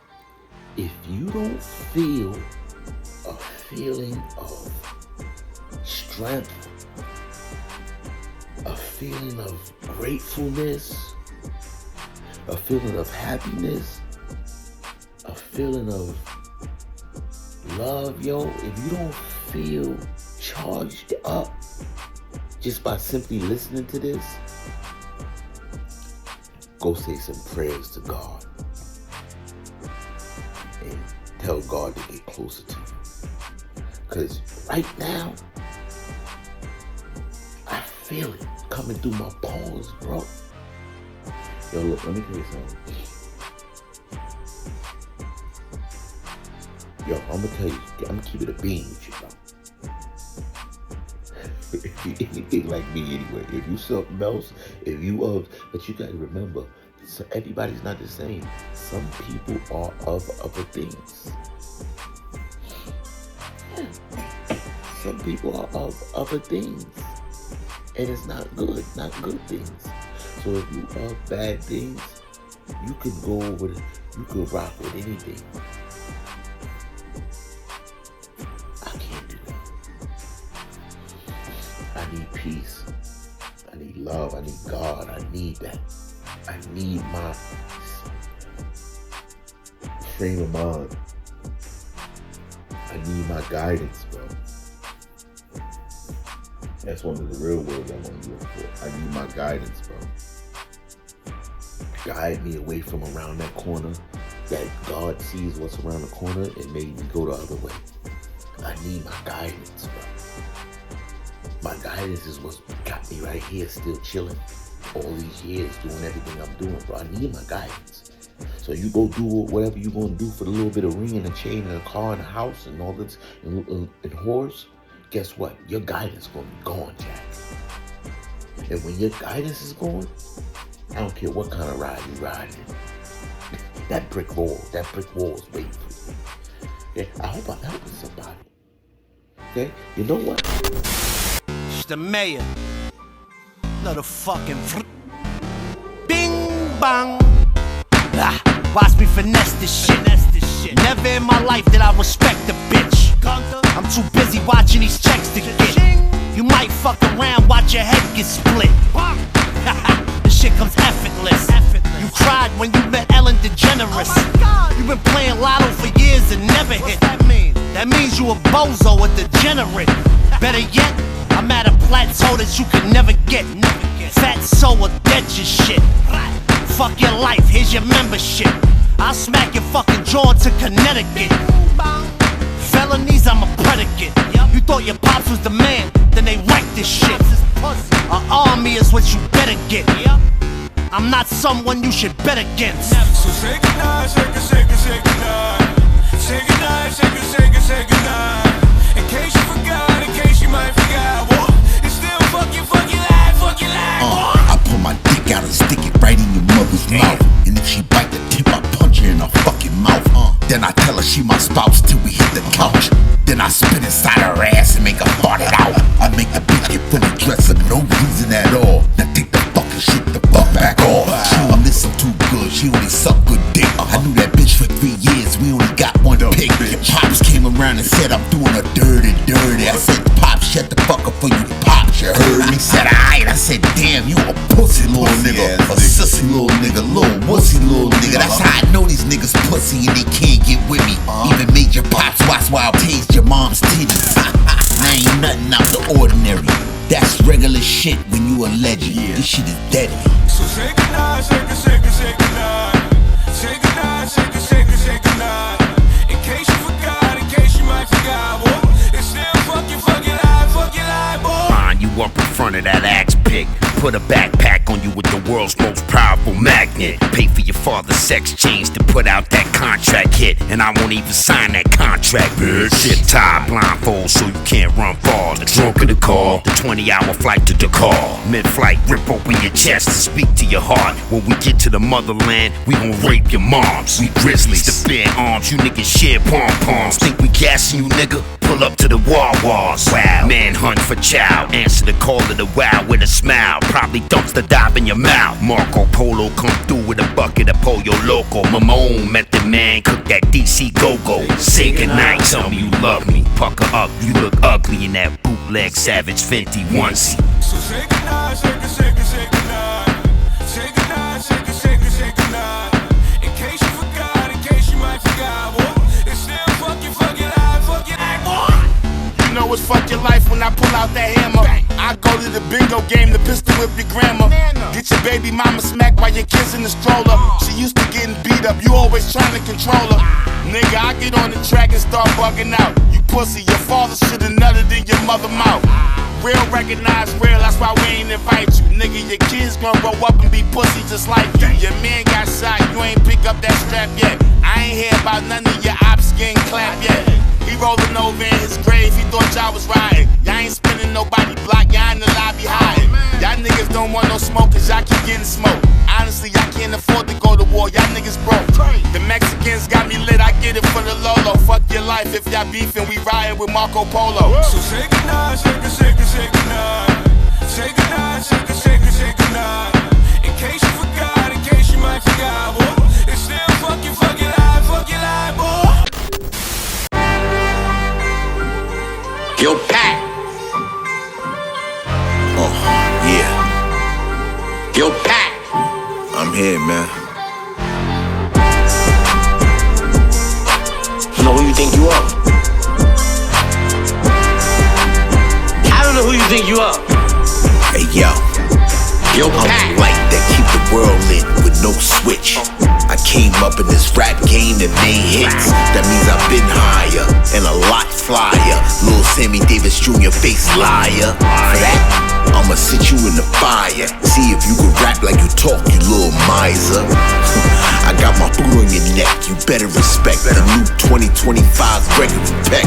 if you don't feel a feeling of strength, a feeling of gratefulness, a feeling of happiness, a feeling of love, yo, if you don't feel charged up just by simply listening to this, go say some prayers to God and tell God to get closer to you. Because right now, I feel it coming through my pores, bro. Yo, look, let me tell you something. Yo, I'm gonna tell you, I'm gonna keep it a bean with you, bro. If you anything like me anyway, if you something else, if you but you gotta remember, so everybody's not the same. Some people are of other things. Some people are of other things. And it's not good things. So if you are bad things, you can go over it, you can rock with anything. I can't do that. I need peace. I need love. I need God. I need that. I need my frame of mind. I need my guidance, bro. That's one of the real words I want to look for. I need my guidance, bro. Guide me away from around that corner that God sees what's around the corner and made me go the other way. I need my guidance, bro. My guidance is what's got me right here still chilling all these years doing everything I'm doing, bro. I need my guidance. So you go do whatever you're going to do for the little bit of ring and a chain and a car and a house and all this and horse. Guess what? Your guidance is going to be gone, Jack. And when your guidance is gone, I don't care what kind of ride you riding. That brick wall is waiting for you. Okay? I hope I'm helping somebody. Okay? You know what? It's the mayor. Another fucking bing bang. Watch me finesse this shit. Never in my life did I respect a bitch. I'm too busy watching these checks to get. You might fuck around, watch your head get split. This shit comes effortless. You cried when you met Ellen DeGeneres. You've been playing lotto for years and never hit. That means you a bozo, a degenerate. Better yet, I'm at a plateau that you can never get. Fat soul or dead your shit. Fuck your life, here's your membership. I'll smack your fucking jaw to Connecticut. Felonies, I'm a predicate. You thought your pops was the man, then they wrecked this shit. An army is what you better get. I'm not someone you should bet against. So say goodnight, say goodnight. Say goodnight, say goodnight. In case you forgot, in case you might forget. It's still fuck your life. I pull my dick out and stick it right in your mother's mouth. And if she bite the tip, I punch her in her fucking mouth. Then I tell her she my spouse till we hit the couch. Then I spit inside her ass and make her fart it out. I make the bitch get fully dressed for no reason at all. Now take the fucking shit the fuck back off. She don't listen too good, she only suck good dick. I knew that bitch for 3 years, we only got one pick. Pops came around and said I'm doing her dirty. I said, Pop, shut the fuck up for you pop. You heard me? Said aight. I said, damn, you a pussy little nigga, a sissy little nigga, little wussy little nigga. That's how I know these niggas pussy and they can't get with me. Even made your pops watch while I tased your mom's titties. Now ain't nothing out the ordinary. That's regular shit when you a legend. This shit is deadly. So say goodnight, say goodnight. Say goodnight, say goodnight. In case you forgot, in case you might forget. It's still fuck your life, boy. Line you up in front of that axe pick. Put a backpack on you with the world's most powerful magnet. Pay for your father's sex change to put out that contract hit. And I won't even sign that contract, bitch. Shit tied blindfold so you can't run far. The trunk of the car, the 20-hour flight to Dakar. Mid-flight, rip open your chest and speak to your heart. When we get to the motherland, we gon' rape your moms. We grizzlies, the bare arms, you niggas share pom-poms. Think we gas missing you, nigga. Pull up to the Wawas. Wow. Manhunt for child. Answer the call of the wow with a smile. Probably dumpster dive in your mouth. Marco Polo come through with a bucket of Pollo Loco. Mamone met the man, cook that DC go-go. Say goodnight, tell me you love me. Pucker up, you look ugly in that bootleg Savage Fenty onesie. So say goodnight, say goodnight. Say goodnight, say goodnight. In case you forgot, in case you might forgot, boy. It's still fuck your life, boy. You know it's fuck your life when I pull out that hammer. I go to the bingo game to pistol whip your grandma. Get your baby mama smacked by your kids in the stroller. She used to getting beat up, you always trying to control her. Nigga, I get on the track and start bugging out. You pussy, your father should've nutted in your mother mouth. Real recognize real, that's why we ain't invite you. Nigga, your kids gon' grow up and be pussy just like you. Your man got shot, you ain't pick up that strap yet. I ain't hear about none of your ops getting clapped yet. He rolling over in his grave, he thought y'all was riding. Y'all ain't spinning nobody block, y'all in the lobby hiding. Y'all niggas don't want no smoke, cause y'all keep getting smoked. Honestly, I can't afford to go to war, y'all niggas broke. The Mexicans got me lit, I get it for the Lolo. Fuck your life if y'all beefing, we riding with Marco Polo. So say goodnight, say goodnight. Say goodnight, say goodnight. In case you forgot, in case you might forgot, boy. It's still fuck your life, boy. Yo, Pat. Oh, yeah. Yo, Pat. I'm here, man. I know who you think you are. I don't know who you think you are. Hey, yo. Yo, I'm like that keep the world lit with no switch. I came up in this rap game that made hits. That means I've been higher and a lot flyer. Lil Sammy Davis Jr. face liar. For that, I'ma sit you in the fire. See if you can rap like you talk, you little miser. I got my boot on your neck, you better respect the new 2025 Gregory Peck.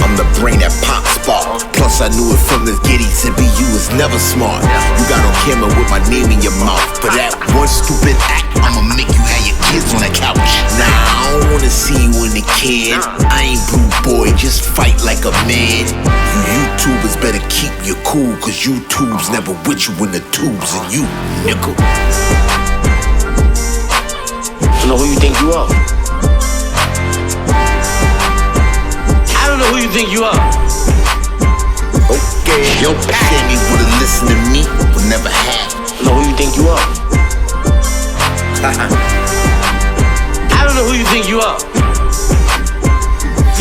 I'm the brain that pop spark. Plus I knew it from the giddy. CPU is never smart. You got on camera with my name in your mouth. For that one stupid act, I'ma make you have your kids on the couch. Nah, I don't wanna see you in the can. I ain't blue boy, just fight like a man. You YouTubers better keep your cool, cause YouTube's never with you in the tubes. And you, nickel. I know who you think you are. I don't know who you think you are. Okay, yo, Sammy would've listened to me, would never have. I know who you think you are. I don't know who you think you are.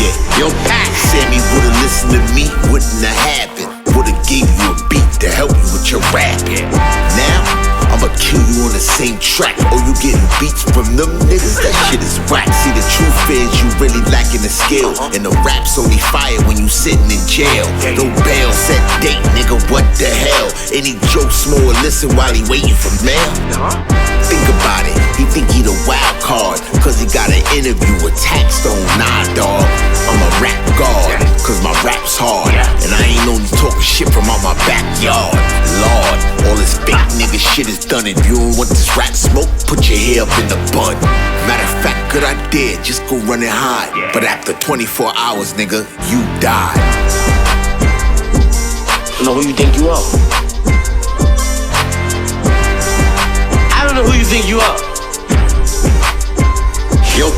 Yeah, yo, Pat. Sammy would've listened to me, wouldn't have happened. Would've gave you a beat to help you with your rap. Now, I'ma kill you on the same track. Oh, you getting beats from them niggas? That shit is whack. See, the truth is you really lacking the skill. And the rap's only fire when you sitting in jail. No bail, set date, nigga, what the hell? Any jokes more, listen while he waiting for mail. Think about it, he think he the wild card, cause he got an interview with Taxstone. Nah, dawg, I'm a rap god, cause my rap's hard. And I ain't only talking shit from out my backyard. Lord, all this fake nigga shit is done. If you don't want this rap smoke, put your hair up in the bun. Matter of fact, good idea, just go run and hide. But after 24 hours, nigga, you die. I know who you think you are. I don't know who you think you are. Yo,